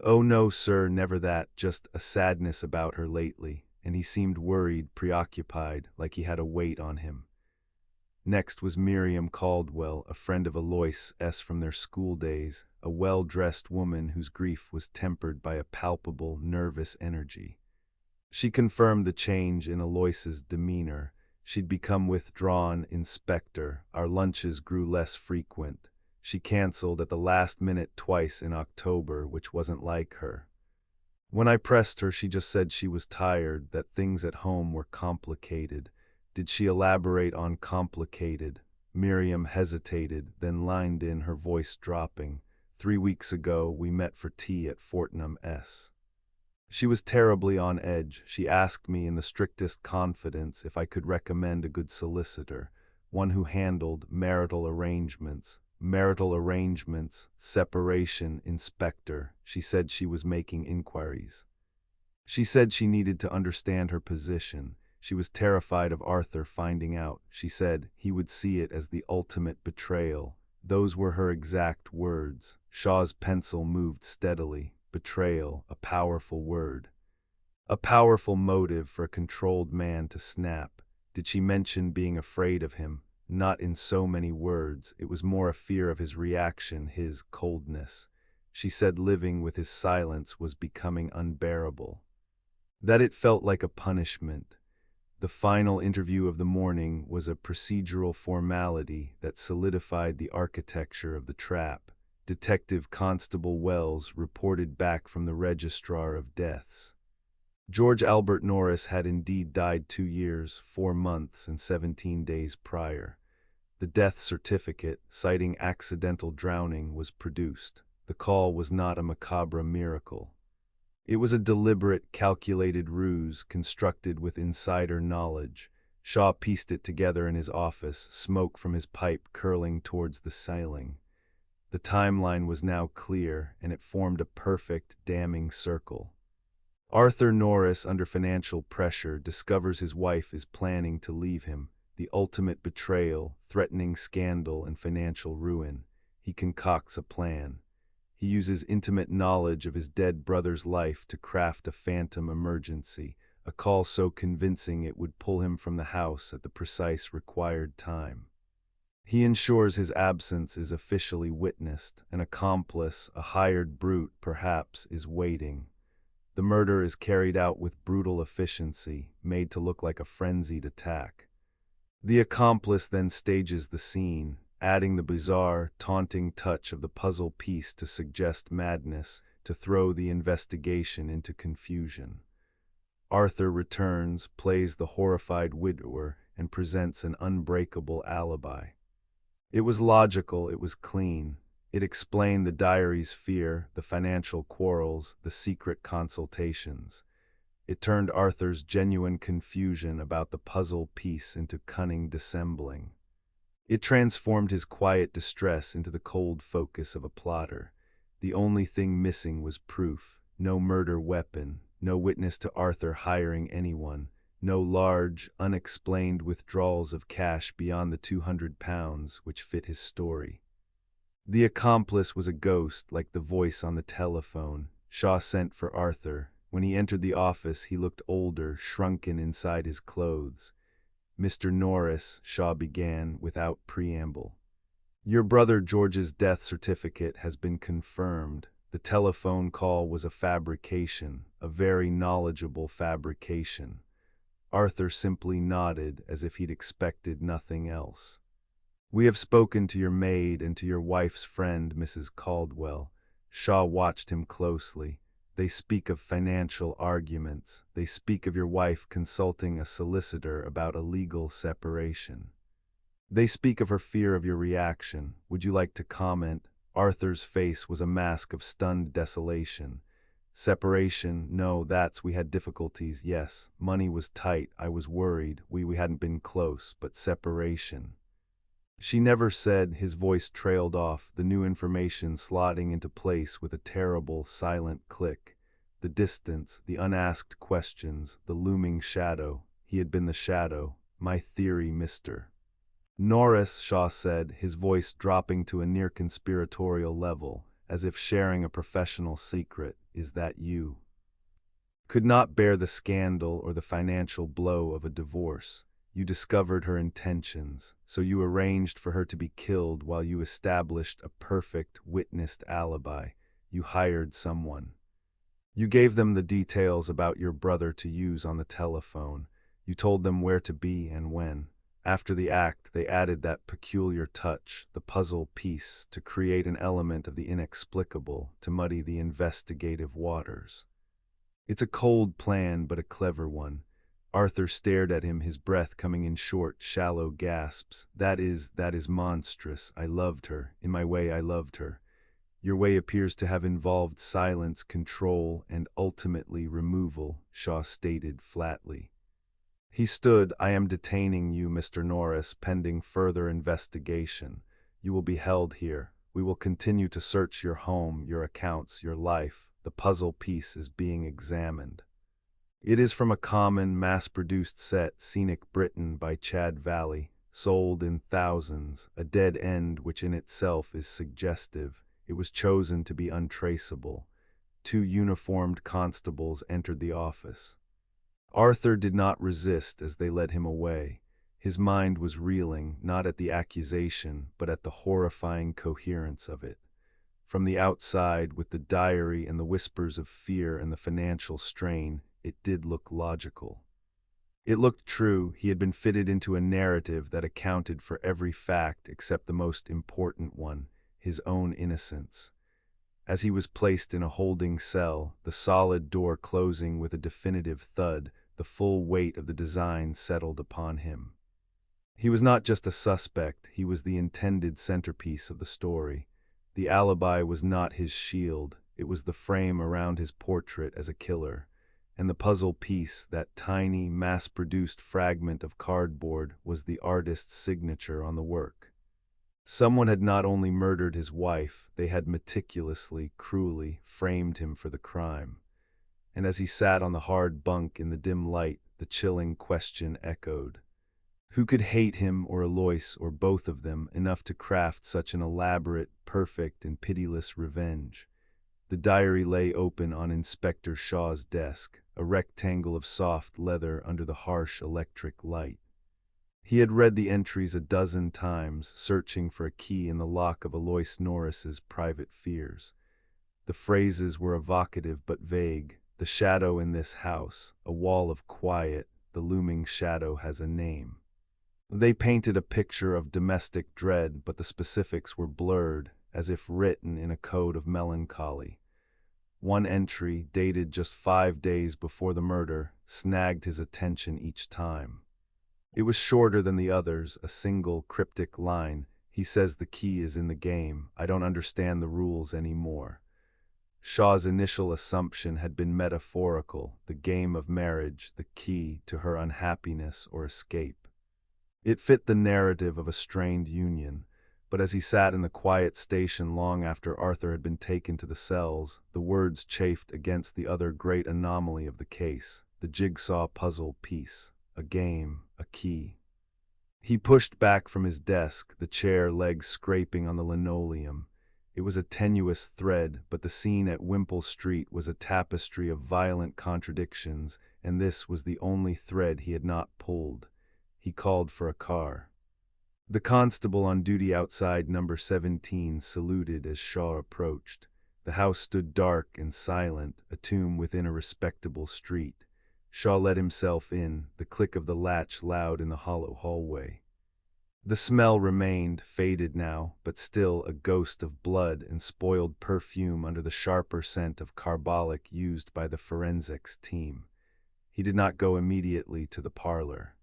"Oh no, sir, never that, just a sadness about her lately," and he seemed worried, preoccupied, like he had a weight on him. Next was Miriam Caldwell, a friend of Alois's from their school days, a well-dressed woman whose grief was tempered by a palpable, nervous energy. She confirmed the change in Alois's demeanor. She'd become withdrawn, inspector. Our lunches grew less frequent. She canceled at the last minute twice in October, which wasn't like her. When I pressed her, she just said she was tired, that things at home were complicated. Did she elaborate on complicated? Miriam hesitated, then lined in, her voice dropping. 3 weeks ago, we met for tea at Fortnum S. She was terribly on edge. She asked me in the strictest confidence if I could recommend a good solicitor, one who handled marital arrangements, separation, inspector. She said she was making inquiries. She said she needed to understand her position. She was terrified of Arthur finding out. She said he would see it as the ultimate betrayal. Those were her exact words. Shaw's pencil moved steadily. Betrayal, a powerful word. A powerful motive for a controlled man to snap. Did she mention being afraid of him? Not in so many words. It was more a fear of his reaction, his coldness. She said living with his silence was becoming unbearable. That it felt like a punishment. The final interview of the morning was a procedural formality that solidified the architecture of the trap. Detective Constable Wells reported back from the Registrar of Deaths. George Albert Norris had indeed died 2 years, 4 months, and 17 days prior. The death certificate, citing accidental drowning, was produced. The call was not a macabre miracle. It was a deliberate, calculated ruse constructed with insider knowledge. Shaw pieced it together in his office, smoke from his pipe curling towards the ceiling. The timeline was now clear, and it formed a perfect, damning circle. Arthur Norris, under financial pressure, discovers his wife is planning to leave him. The ultimate betrayal, threatening scandal, and financial ruin. He concocts a plan. He uses intimate knowledge of his dead brother's life to craft a phantom emergency, a call so convincing it would pull him from the house at the precise required time. He ensures his absence is officially witnessed. An accomplice, a hired brute perhaps, is waiting. The murder is carried out with brutal efficiency, made to look like a frenzied attack. The accomplice then stages the scene. adding the bizarre, taunting touch of the puzzle piece to suggest madness, to throw the investigation into confusion. Arthur returns, plays the horrified widower, and presents an unbreakable alibi. It was logical, it was clean. It explained the diary's fear, the financial quarrels, the secret consultations. It turned Arthur's genuine confusion about the puzzle piece into cunning dissembling. It transformed his quiet distress into the cold focus of a plotter. The only thing missing was proof, no murder weapon, no witness to Arthur hiring anyone, no large, unexplained withdrawals of cash beyond the £200 which fit his story. The accomplice was a ghost, like the voice on the telephone. Shaw sent for Arthur. When he entered the office, he looked older, shrunken inside his clothes. "Mr. Norris," Shaw began, without preamble. "Your brother George's death certificate has been confirmed. The telephone call was a fabrication, a very knowledgeable fabrication." Arthur simply nodded, as if he'd expected nothing else. "We have spoken to your maid and to your wife's friend, Mrs. Caldwell." Shaw watched him closely. "They speak of financial arguments. They speak of your wife consulting a solicitor about a legal separation. They speak of her fear of your reaction. Would you like to comment?" Arthur's face was a mask of stunned desolation. "Separation, no, we had difficulties, yes. Money was tight, I was worried, we hadn't been close, but separation." "She never said," his voice trailed off, the new information slotting into place with a terrible, silent click. The distance, the unasked questions, the looming shadow. He had been the shadow. "My theory, Mr. Norris," Shaw said, his voice dropping to a near conspiratorial level, as if sharing a professional secret, "is that you could not bear the scandal or the financial blow of a divorce. You discovered her intentions, so you arranged for her to be killed while you established a perfect, witnessed alibi. You hired someone. You gave them the details about your brother to use on the telephone. You told them where to be and when. After the act, they added that peculiar touch, the puzzle piece, to create an element of the inexplicable, to muddy the investigative waters. It's a cold plan, but a clever one." Arthur stared at him, his breath coming in short, shallow gasps. That is monstrous. I loved her. In my way, I loved her. Your way appears to have involved silence, control, and ultimately removal," Shaw stated flatly. He stood. "I am detaining you, Mr. Norris, pending further investigation. You will be held here. We will continue to search your home, your accounts, your life. The puzzle piece is being examined. It is from a common, mass-produced set, Scenic Britain by Chad Valley, sold in thousands, a dead end which in itself is suggestive. It was chosen to be untraceable." 2 uniformed constables entered the office. Arthur did not resist as they led him away. His mind was reeling, not at the accusation, but at the horrifying coherence of it. From the outside, with the diary and the whispers of fear and the financial strain, it did look logical. It looked true. He had been fitted into a narrative that accounted for every fact except the most important one, his own innocence. As he was placed in a holding cell, the solid door closing with a definitive thud, the full weight of the design settled upon him. He was not just a suspect, he was the intended centerpiece of the story. The alibi was not his shield, it was the frame around his portrait as a killer. And the puzzle piece, that tiny, mass-produced fragment of cardboard, was the artist's signature on the work. Someone had not only murdered his wife, they had meticulously, cruelly framed him for the crime. And as he sat on the hard bunk in the dim light, the chilling question echoed. Who could hate him or Alois or both of them enough to craft such an elaborate, perfect, and pitiless revenge? The diary lay open on Inspector Shaw's desk, a rectangle of soft leather under the harsh electric light. He had read the entries a dozen times, searching for a key in the lock of Alois Norris's private fears. The phrases were evocative but vague. The shadow in this house, a wall of quiet, the looming shadow has a name. They painted a picture of domestic dread, but the specifics were blurred, as if written in a code of melancholy. One entry, dated just 5 days before the murder, snagged his attention each time. It was shorter than the others, a single cryptic line. He says the key is in the game. I don't understand the rules anymore. Shaw's initial assumption had been metaphorical, the game of marriage, the key to her unhappiness or escape. It fit the narrative of a strained union, but as he sat in the quiet station long after Arthur had been taken to the cells, the words chafed against the other great anomaly of the case, the jigsaw puzzle piece, a game, a key. He pushed back from his desk, the chair legs scraping on the linoleum. It was a tenuous thread, but the scene at Wimpole Street was a tapestry of violent contradictions, and this was the only thread he had not pulled. He called for a car. The constable on duty outside number 17 saluted as Shaw approached. The house stood dark and silent, a tomb within a respectable street. Shaw let himself in, the click of the latch loud in the hollow hallway. The smell remained, faded now, but still a ghost of blood and spoiled perfume under the sharper scent of carbolic used by the forensics team. He did not go immediately to the parlor.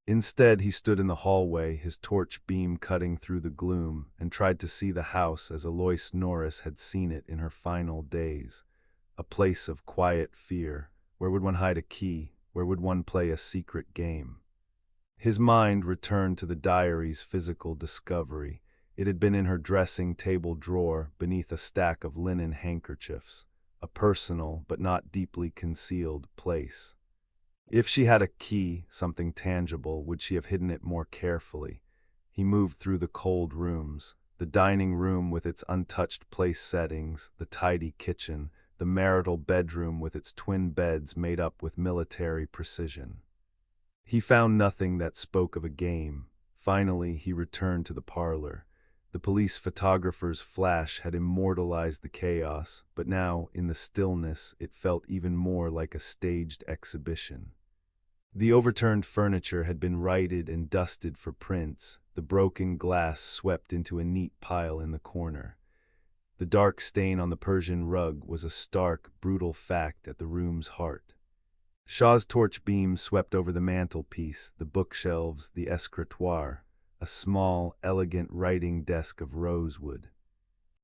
Instead, he stood in the hallway, his torch beam cutting through the gloom, and tried to see the house as Alois Norris had seen it in her final days. A place of quiet fear. Where would one hide a key? Where would one play a secret game? His mind returned to the diary's physical discovery. It had been in her dressing table drawer, beneath a stack of linen handkerchiefs, a personal, but not deeply concealed, place. If she had a key, something tangible, would she have hidden it more carefully? He moved through the cold rooms, the dining room with its untouched place settings, the tidy kitchen, the marital bedroom with its twin beds made up with military precision. He found nothing that spoke of a game. Finally, he returned to the parlor. The police photographer's flash had immortalized the chaos, but now, in the stillness, it felt even more like a staged exhibition. The overturned furniture had been righted and dusted for prints, the broken glass swept into a neat pile in the corner. The dark stain on the Persian rug was a stark, brutal fact at the room's heart. Shaw's torch beam swept over the mantelpiece, the bookshelves, the escritoire, a small, elegant writing desk of rosewood.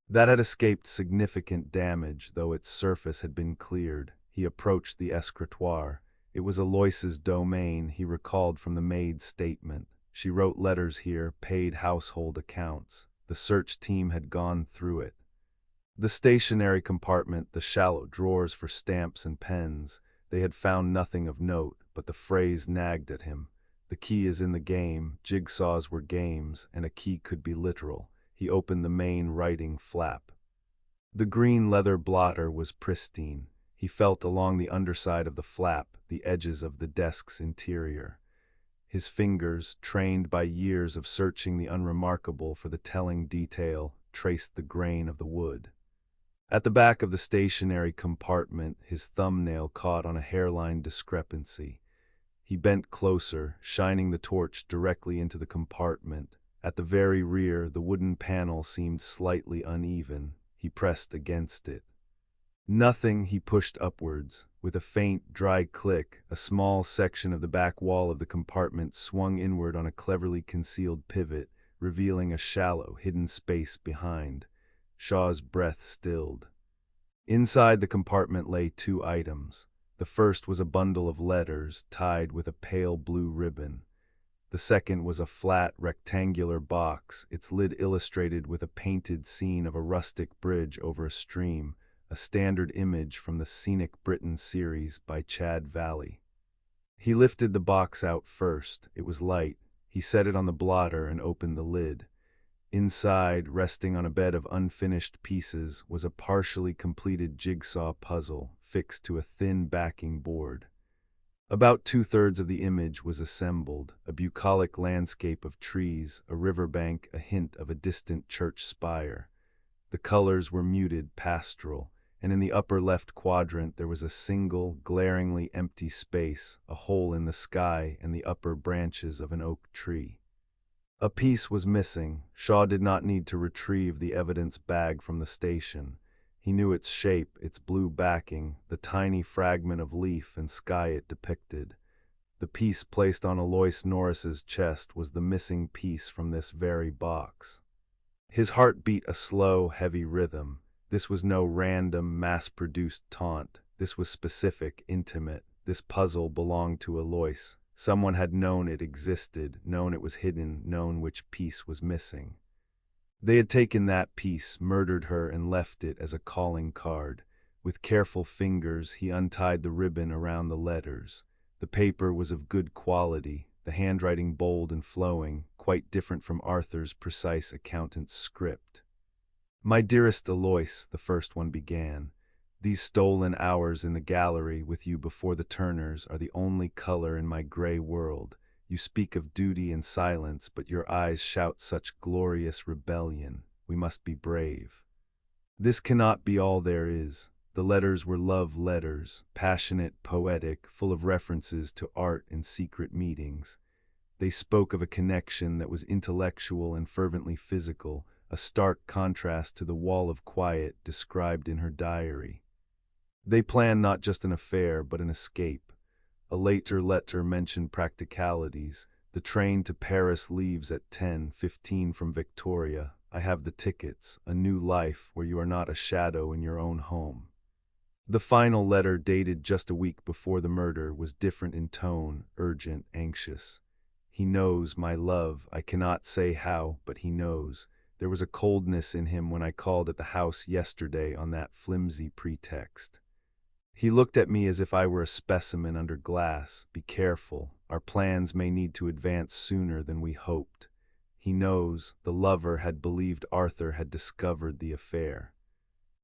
That had escaped significant damage, though its surface had been cleared. He approached the escritoire. It was Alois's domain, he recalled from the maid's statement. She wrote letters here, paid household accounts. The search team had gone through it. The stationery compartment, the shallow drawers for stamps and pens, they had found nothing of note, but the phrase nagged at him. The key is in the game, jigsaws were games, and a key could be literal. He opened the main writing flap. The green leather blotter was pristine. He felt along the underside of the flap, the edges of the desk's interior. His fingers, trained by years of searching the unremarkable for the telling detail, traced the grain of the wood. At the back of the stationery compartment, his thumbnail caught on a hairline discrepancy. He bent closer, shining the torch directly into the compartment. At the very rear, the wooden panel seemed slightly uneven. He pressed against it. Nothing. He pushed upwards. With a faint, dry click, a small section of the back wall of the compartment swung inward on a cleverly concealed pivot, revealing a shallow, hidden space behind. Shaw's breath stilled. Inside the compartment lay 2 items. The first was a bundle of letters tied with a pale blue ribbon. The second was a flat, rectangular box, its lid illustrated with a painted scene of a rustic bridge over a stream, a standard image from the Scenic Britain series by Chad Valley. He lifted the box out first. It was light. He set it on the blotter and opened the lid. Inside, resting on a bed of unfinished pieces, was a partially completed jigsaw puzzle fixed to a thin backing board. About 2/3 of the image was assembled, a bucolic landscape of trees, a riverbank, a hint of a distant church spire. The colors were muted, pastoral. and in the upper left quadrant there was a single, glaringly empty space, a hole in the sky and the upper branches of an oak tree. A piece was missing. Shaw did not need to retrieve the evidence bag from the station. He knew its shape, its blue backing, the tiny fragment of leaf and sky it depicted. The piece placed on Alois Norris's chest was the missing piece from this very box. His heart beat a slow, heavy rhythm. This was no random, mass-produced taunt. This was specific, intimate. This puzzle belonged to Alois. Someone had known it existed, known it was hidden, known which piece was missing. They had taken that piece, murdered her, and left it as a calling card. With careful fingers, he untied the ribbon around the letters. The paper was of good quality, the handwriting bold and flowing, quite different from Arthur's precise accountant's script. "My dearest Alois," the first one began, "these stolen hours in the gallery with you before the Turners are the only color in my gray world. You speak of duty and silence, but your eyes shout such glorious rebellion. We must be brave. This cannot be all there is." The letters were love letters, passionate, poetic, full of references to art and secret meetings. They spoke of a connection that was intellectual and fervently physical, a stark contrast to the wall of quiet described in her diary. They planned not just an affair, but an escape. A later letter mentioned practicalities. "The train to Paris leaves at 10:15 from Victoria. I have the tickets, a new life where you are not a shadow in your own home." The final letter, dated just a week before the murder, was different in tone, urgent, anxious. "He knows, my love, I cannot say how, but he knows. There was a coldness in him when I called at the house yesterday on that flimsy pretext. He looked at me as if I were a specimen under glass. Be careful. Our plans may need to advance sooner than we hoped. He knows." The lover had believed Arthur had discovered the affair.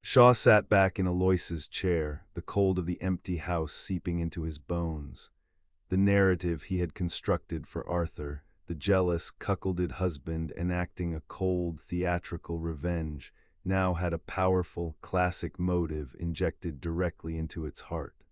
Shaw sat back in Alois's chair, the cold of the empty house seeping into his bones. The narrative he had constructed for Arthur, the jealous, cuckolded husband enacting a cold, theatrical revenge, now had a powerful, classic motive injected directly into its heart.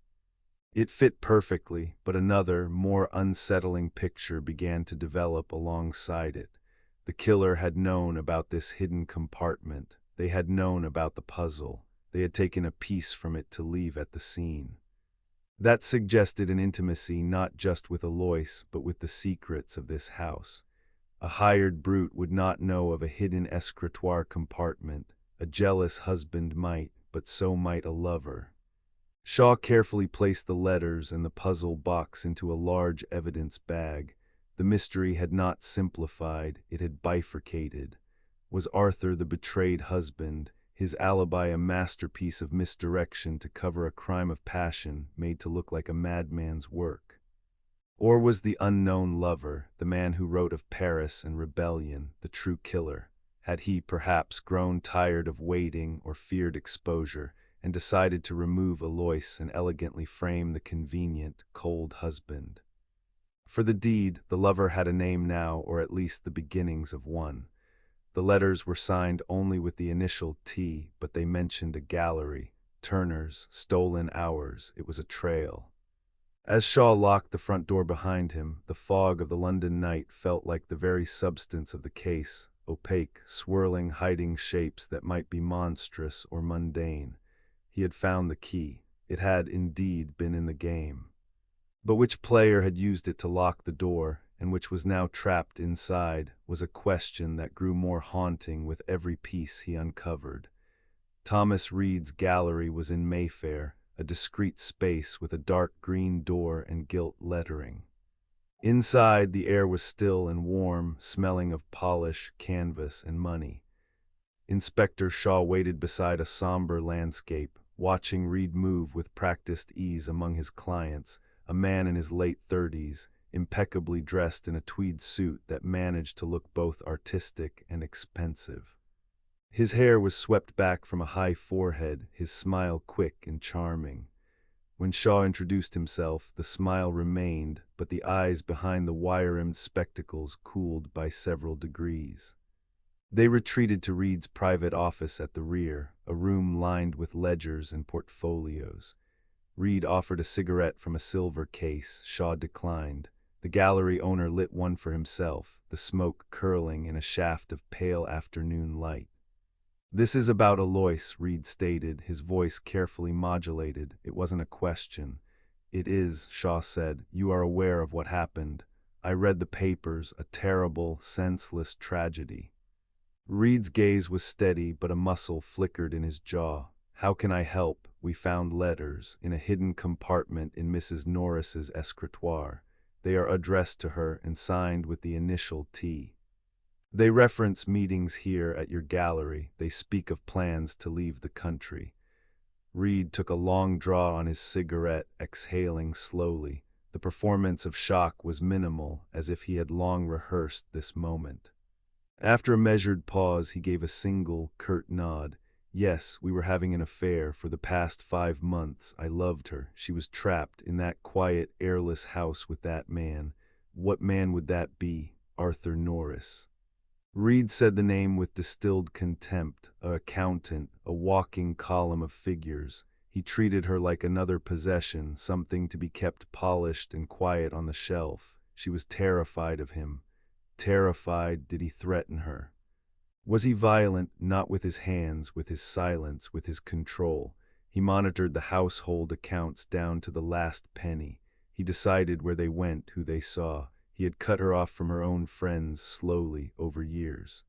It fit perfectly, but another, more unsettling picture began to develop alongside it. The killer had known about this hidden compartment. They had known about the puzzle. They had taken a piece from it to leave at the scene. That suggested an intimacy not just with Alois, but with the secrets of this house. A hired brute would not know of a hidden escritoire compartment. A jealous husband might, but so might a lover. Shaw carefully placed the letters and the puzzle box into a large evidence bag. The mystery had not simplified, it had bifurcated. Was Arthur the betrayed husband, his alibi a masterpiece of misdirection to cover a crime of passion made to look like a madman's work? Or was the unknown lover, the man who wrote of Paris and rebellion, the true killer? Had he perhaps grown tired of waiting or feared exposure, and decided to remove Alois and elegantly frame the convenient, cold husband? For the deed, the lover had a name now, or at least the beginnings of one. The letters were signed only with the initial T, but they mentioned a gallery, Turner's, stolen hours. It was a trail. As Shaw locked the front door behind him, the fog of the London night felt like the very substance of the case, opaque, swirling, hiding shapes that might be monstrous or mundane. He had found the key. It had indeed been in the game. But which player had used it to lock the door, and which was now trapped inside, was a question that grew more haunting with every piece he uncovered. Thomas Reed's gallery was in Mayfair, a discreet space with a dark green door and gilt lettering. Inside, the air was still and warm, smelling of polish, canvas, and money. Inspector Shaw waited beside a somber landscape, watching Reed move with practiced ease among his clients, a man in his late 30s, impeccably dressed in a tweed suit that managed to look both artistic and expensive. His hair was swept back from a high forehead, his smile quick and charming. When Shaw introduced himself, the smile remained, but the eyes behind the wire-rimmed spectacles cooled by several degrees. They retreated to Reed's private office at the rear, a room lined with ledgers and portfolios. Reed offered a cigarette from a silver case. Shaw declined. The gallery owner lit one for himself, the smoke curling in a shaft of pale afternoon light. "This is about Alois," Reed stated, his voice carefully modulated. "It wasn't a question." "It is," Shaw said. "You are aware of what happened. I read the papers, a terrible, senseless tragedy." Reed's gaze was steady, but a muscle flickered in his jaw. "How can I help? We found letters in a hidden compartment in Mrs. Norris's escritoire. They are addressed to her and signed with the initial T. They reference meetings here at your gallery. They speak of plans to leave the country." Reed took a long draw on his cigarette, exhaling slowly. The performance of shock was minimal, as if he had long rehearsed this moment. After a measured pause, he gave a single, curt nod. "Yes, we were having an affair for the past 5 months. I loved her. She was trapped in that quiet, airless house with that man. What man would that be? Arthur Norris." Reed said the name with distilled contempt, a accountant, a walking column of figures. He treated her like another possession, something to be kept polished and quiet on the shelf. She was terrified of him. Terrified, did he threaten her? Was he violent, not with his hands, with his silence, with his control? He monitored the household accounts down to the last penny. He decided where they went, who they saw. He had cut her off from her own friends slowly, over years.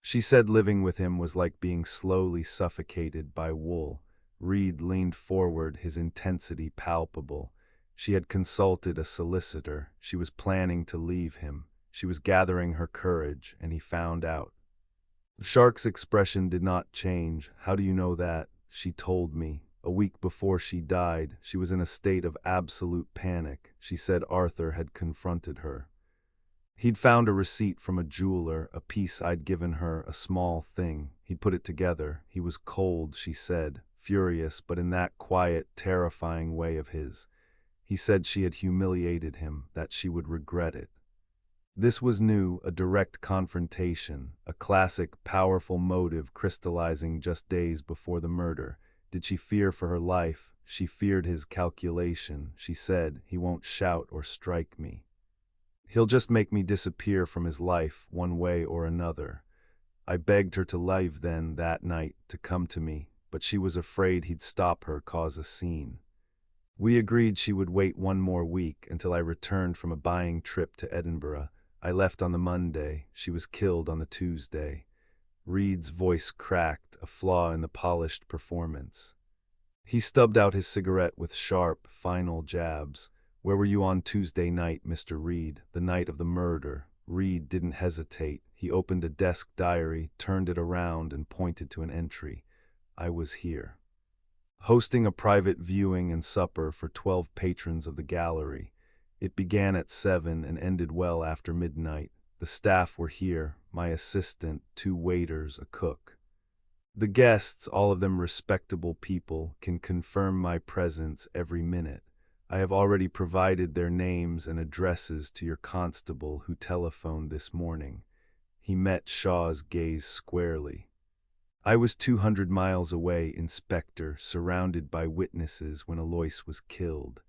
She said living with him was like being slowly suffocated by wool. Reed leaned forward, his intensity palpable. She had consulted a solicitor. She was planning to leave him. She was gathering her courage, and he found out. The shark's expression did not change. "How do you know that?" "She told me. A week before she died, she was in a state of absolute panic. She said Arthur had confronted her. He'd found a receipt from a jeweler, a piece I'd given her, a small thing. He'd put it together. He was cold," she said, furious, but in that quiet, terrifying way of his. He said she had humiliated him, that she would regret it. This was new, a direct confrontation, a classic, powerful motive crystallizing just days before the murder. Did she fear for her life? She feared his calculation. She said, "He won't shout or strike me. He'll just make me disappear from his life, one way or another." I begged her to leave then, that night, to come to me, but she was afraid he'd stop her, cause a scene. We agreed she would wait 1 more week until I returned from a buying trip to Edinburgh. I left on the Monday. She was killed on the Tuesday. Reed's voice cracked, a flaw in the polished performance. He stubbed out his cigarette with sharp, final jabs. "Where were you on Tuesday night, Mr. Reed, the night of the murder?" Reed didn't hesitate. He opened a desk diary, turned it around, and pointed to an entry. "I was here, hosting a private viewing and supper for 12 patrons of the gallery. It began at 7 and ended well after midnight. The staff were here, my assistant, 2 waiters, a cook. The guests, all of them respectable people, can confirm my presence every minute. I have already provided their names and addresses to your constable who telephoned this morning." He met Shaw's gaze squarely. "I was 200 miles away, Inspector, surrounded by witnesses when Alois was killed."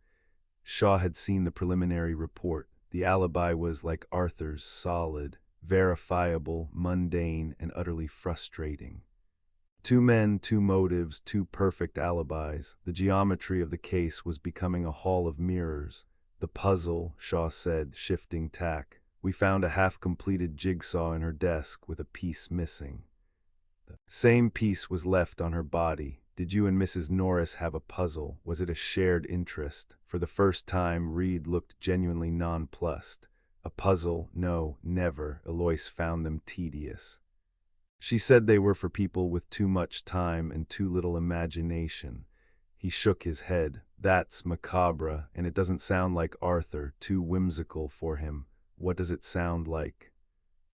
Shaw had seen the preliminary report. The alibi was like Arthur's, solid, verifiable, mundane, and utterly frustrating. 2 men, 2 motives, 2 perfect alibis. The geometry of the case was becoming a hall of mirrors. "The puzzle," Shaw said, shifting tack. "We found a half-completed jigsaw in her desk with a piece missing. The same piece was left on her body. Did you and Mrs. Norris have a puzzle? Was it a shared interest?" For the first time, Reed looked genuinely nonplussed. "A puzzle? No, never. Alois found them tedious. She said they were for people with too much time and too little imagination." He shook his head. "That's macabre, and it doesn't sound like Arthur, too whimsical for him. What does it sound like?"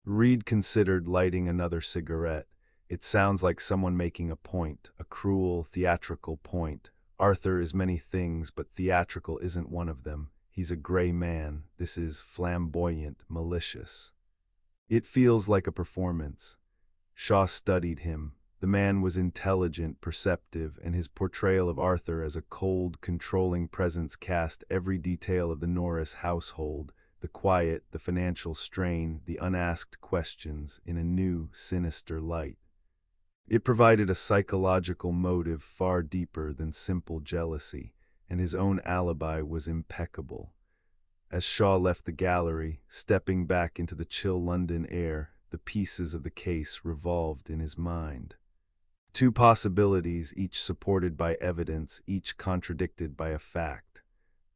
Reed considered lighting another cigarette. "It sounds like someone making a point, a cruel, theatrical point. Arthur is many things, but theatrical isn't one of them. He's a gray man. This is flamboyant, malicious. It feels like a performance." Shaw studied him. The man was intelligent, perceptive, and his portrayal of Arthur as a cold, controlling presence cast every detail of the Norris household, the quiet, the financial strain, the unasked questions, in a new, sinister light. It provided a psychological motive far deeper than simple jealousy, and his own alibi was impeccable. As Shaw left the gallery, stepping back into the chill London air, the pieces of the case revolved in his mind. Two possibilities, each supported by evidence, each contradicted by a fact.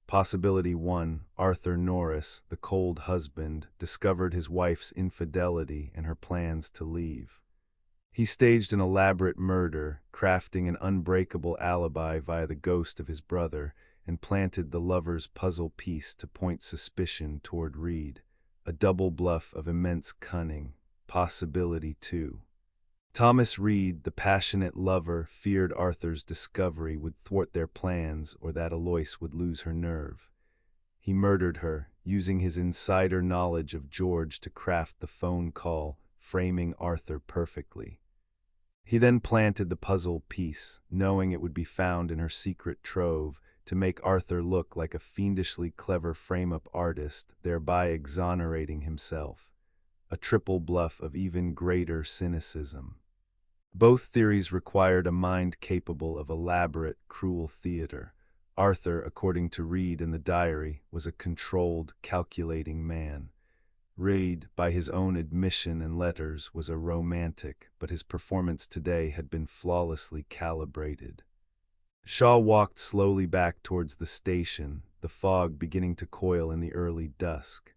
Possibility 1, Arthur Norris, the cold husband, discovered his wife's infidelity and her plans to leave. He staged an elaborate murder, crafting an unbreakable alibi via the ghost of his brother, and planted the lover's puzzle piece to point suspicion toward Reed, a double bluff of immense cunning. Possibility 2. Thomas Reed, the passionate lover, feared Arthur's discovery would thwart their plans or that Alois would lose her nerve. He murdered her, using his insider knowledge of George to craft the phone call, framing Arthur perfectly. He then planted the puzzle piece, knowing it would be found in her secret trove, to make Arthur look like a fiendishly clever frame-up artist, thereby exonerating himself. A triple bluff of even greater cynicism. Both theories required a mind capable of elaborate, cruel theater. Arthur, according to Reed in the diary, was a controlled, calculating man. Reed, by his own admission and letters, was a romantic, but his performance today had been flawlessly calibrated. Shaw walked slowly back towards the station, the fog beginning to coil in the early dusk.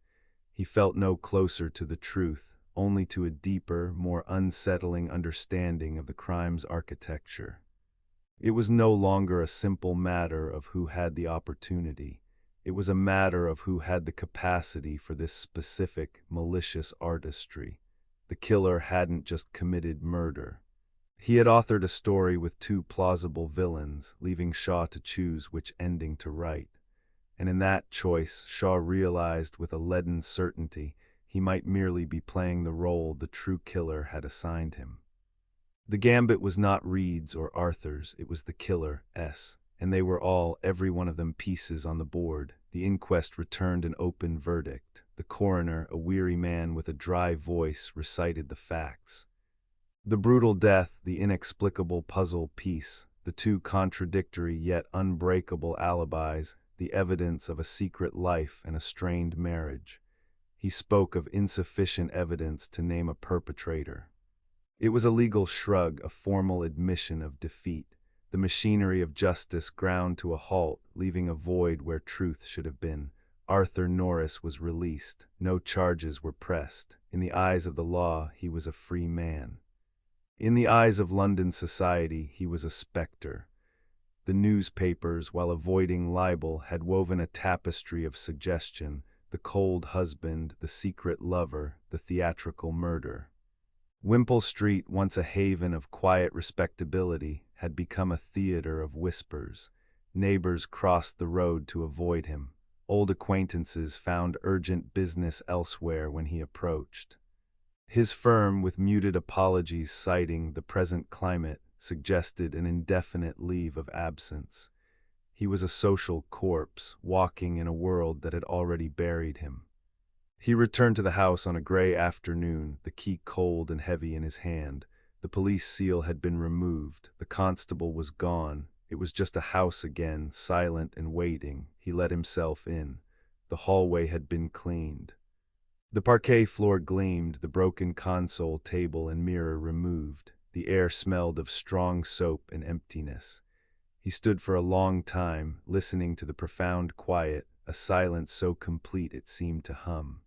He felt no closer to the truth, only to a deeper, more unsettling understanding of the crime's architecture. It was no longer a simple matter of who had the opportunity. It was a matter of who had the capacity for this specific, malicious artistry. The killer hadn't just committed murder. He had authored a story with two plausible villains, leaving Shaw to choose which ending to write. And in that choice, Shaw realized with a leaden certainty he might merely be playing the role the true killer had assigned him. The gambit was not Reed's or Arthur's, it was the killer's, and they were all, every one of them, pieces on the board. The inquest returned an open verdict. The coroner, a weary man with a dry voice, recited the facts. The brutal death, the inexplicable puzzle piece, the two contradictory yet unbreakable alibis, the evidence of a secret life and a strained marriage. He spoke of insufficient evidence to name a perpetrator. It was a legal shrug, a formal admission of defeat. The machinery of justice ground to a halt, leaving a void where truth should have been. Arthur Norris was released. No charges were pressed. In the eyes of the law, he was a free man. In the eyes of London society, he was a specter. The newspapers, while avoiding libel, had woven a tapestry of suggestion: the cold husband, the secret lover, the theatrical murder. Wimpole Street, once a haven of quiet respectability, had become a theater of whispers. Neighbors crossed the road to avoid him. Old acquaintances found urgent business elsewhere when he approached. His firm, with muted apologies citing the present climate, suggested an indefinite leave of absence. He was a social corpse, walking in a world that had already buried him. He returned to the house on a gray afternoon, the key cold and heavy in his hand. The police seal had been removed. The constable was gone. It was just a house again, silent and waiting. He let himself in. The hallway had been cleaned. The parquet floor gleamed, the broken console table and mirror removed. The air smelled of strong soap and emptiness. He stood for a long time, listening to the profound quiet, a silence so complete it seemed to hum.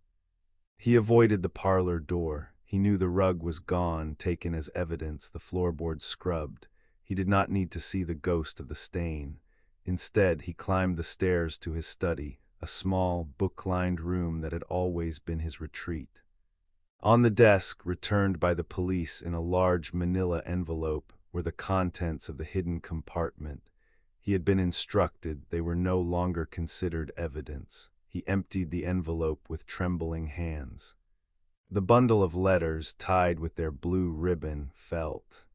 He avoided the parlor door. He knew the rug was gone, taken as evidence, the floorboards scrubbed. He did not need to see the ghost of the stain. Instead, he climbed the stairs to his study, a small, book-lined room that had always been his retreat. On the desk, returned by the police in a large manila envelope, were the contents of the hidden compartment. He had been instructed they were no longer considered evidence. He emptied the envelope with trembling hands. The bundle of letters, tied with their blue ribbon, felt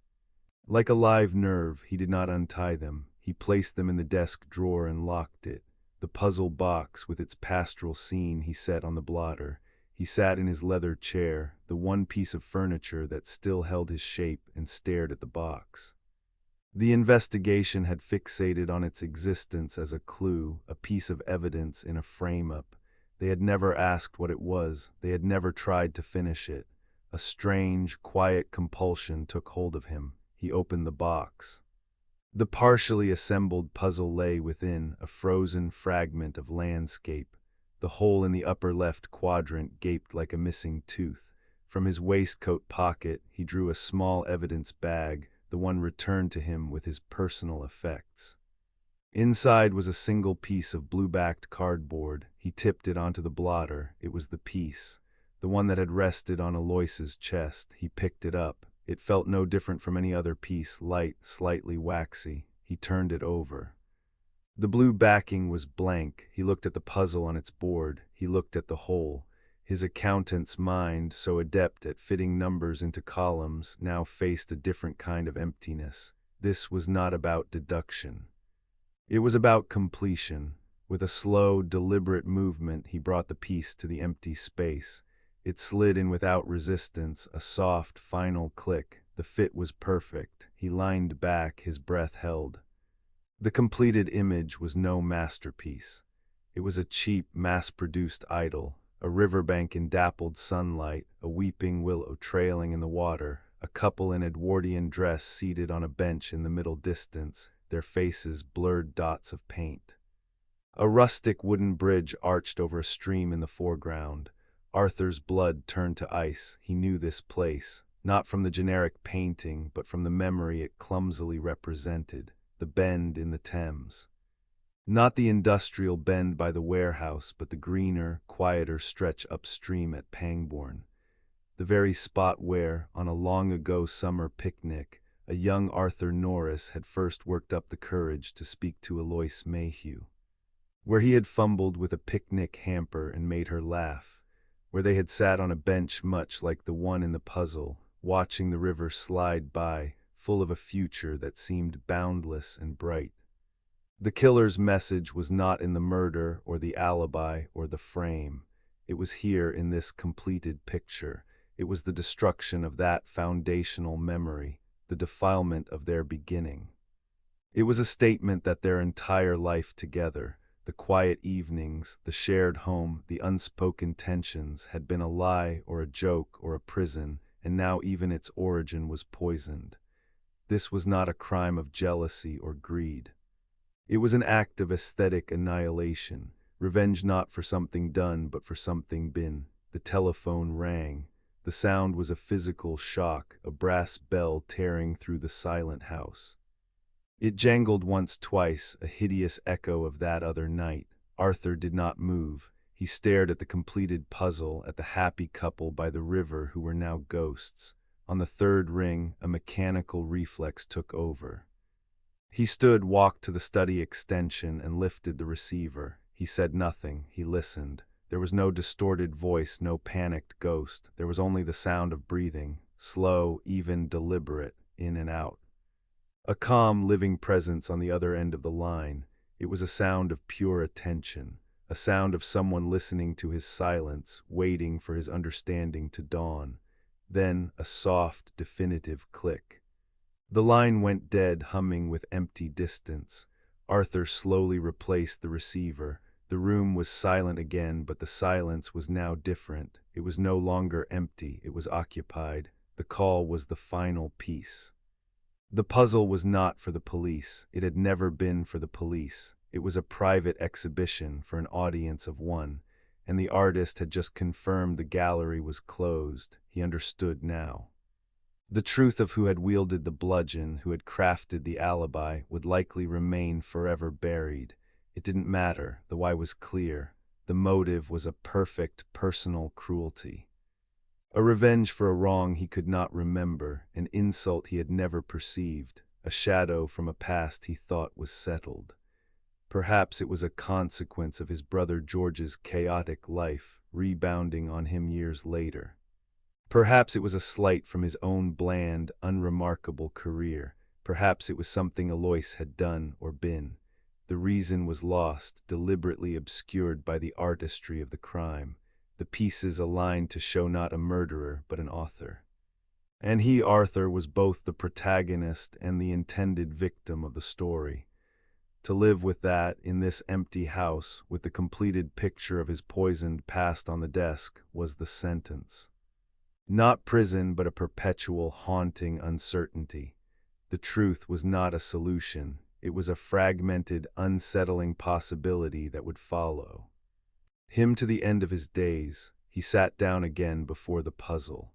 like a live nerve. He did not untie them. He placed them in the desk drawer and locked it. The puzzle box with its pastoral scene he set on the blotter. He sat in his leather chair, the one piece of furniture that still held his shape, and stared at the box. The investigation had fixated on its existence as a clue, a piece of evidence in a frame-up. They had never asked what it was. They had never tried to finish it. A strange, quiet compulsion took hold of him. He opened the box. The partially assembled puzzle lay within, a frozen fragment of landscape. The hole in the upper left quadrant gaped like a missing tooth. From his waistcoat pocket, he drew a small evidence bag, the one returned to him with his personal effects. Inside was a single piece of blue-backed cardboard. He tipped it onto the blotter. It was the piece, the one that had rested on Aloysius' chest. He picked it up. It felt no different from any other piece, light, slightly waxy. He turned it over. The blue backing was blank. He looked at the puzzle on its board. He looked at the hole. His accountant's mind, so adept at fitting numbers into columns, now faced a different kind of emptiness. This was not about deduction. It was about completion. With a slow, deliberate movement, he brought the piece to the empty space. It slid in without resistance, a soft, final click. The fit was perfect. He leaned back, his breath held. The completed image was no masterpiece. It was a cheap, mass-produced idol. A riverbank in dappled sunlight, a weeping willow trailing in the water, a couple in Edwardian dress seated on a bench in the middle distance, their faces blurred dots of paint. A rustic wooden bridge arched over a stream in the foreground. Arthur's blood turned to ice. He knew this place, not from the generic painting, but from the memory it clumsily represented, the bend in the Thames. Not the industrial bend by the warehouse, but the greener, quieter stretch upstream at Pangbourne. The very spot where, on a long-ago summer picnic, a young Arthur Norris had first worked up the courage to speak to Aloysius Mayhew. Where he had fumbled with a picnic hamper and made her laugh. Where they had sat on a bench much like the one in the puzzle, watching the river slide by, full of a future that seemed boundless and bright. The killer's message was not in the murder or the alibi or the frame. It was here in this completed picture. It was the destruction of that foundational memory, the defilement of their beginning. It was a statement that their entire life together, the quiet evenings, the shared home, the unspoken tensions, had been a lie or a joke or a prison, and now even its origin was poisoned. This was not a crime of jealousy or greed. It was an act of aesthetic annihilation, revenge not for something done but for something been. The telephone rang. The sound was a physical shock, a brass bell tearing through the silent house. It jangled once, twice, a hideous echo of that other night. Arthur did not move. He stared at the completed puzzle, at the happy couple by the river who were now ghosts. On the third ring, a mechanical reflex took over. He stood, walked to the study extension, and lifted the receiver. He said nothing. He listened. There was no distorted voice, no panicked ghost. There was only the sound of breathing, slow, even, deliberate, in and out. A calm, living presence on the other end of the line. It was a sound of pure attention, a sound of someone listening to his silence, waiting for his understanding to dawn. Then a soft, definitive click. The line went dead, humming with empty distance. Arthur slowly replaced the receiver. The room was silent again, but the silence was now different. It was no longer empty, it was occupied. The call was the final piece. The puzzle was not for the police. It had never been for the police. It was a private exhibition for an audience of one, and the artist had just confirmed the gallery was closed. He understood now. The truth of who had wielded the bludgeon, who had crafted the alibi, would likely remain forever buried. It didn't matter. The why was clear. The motive was a perfect personal cruelty. A revenge for a wrong he could not remember, an insult he had never perceived, a shadow from a past he thought was settled. Perhaps it was a consequence of his brother George's chaotic life, rebounding on him years later. Perhaps it was a slight from his own bland, unremarkable career. Perhaps it was something Alois had done or been. The reason was lost, deliberately obscured by the artistry of the crime, the pieces aligned to show not a murderer but an author. And he, Arthur, was both the protagonist and the intended victim of the story. To live with that, in this empty house, with the completed picture of his poisoned past on the desk, was the sentence. Not prison, but a perpetual, haunting uncertainty. The truth was not a solution. It was a fragmented, unsettling possibility that would follow him to the end of his days. He sat down again before the puzzle.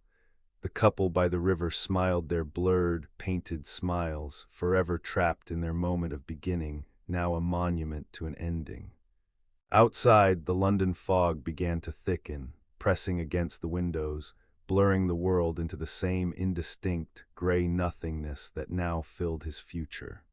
The couple by the river smiled their blurred, painted smiles, forever trapped in their moment of beginning, now a monument to an ending. Outside, the London fog began to thicken, pressing against the windows, blurring the world into the same indistinct, gray nothingness that now filled his future.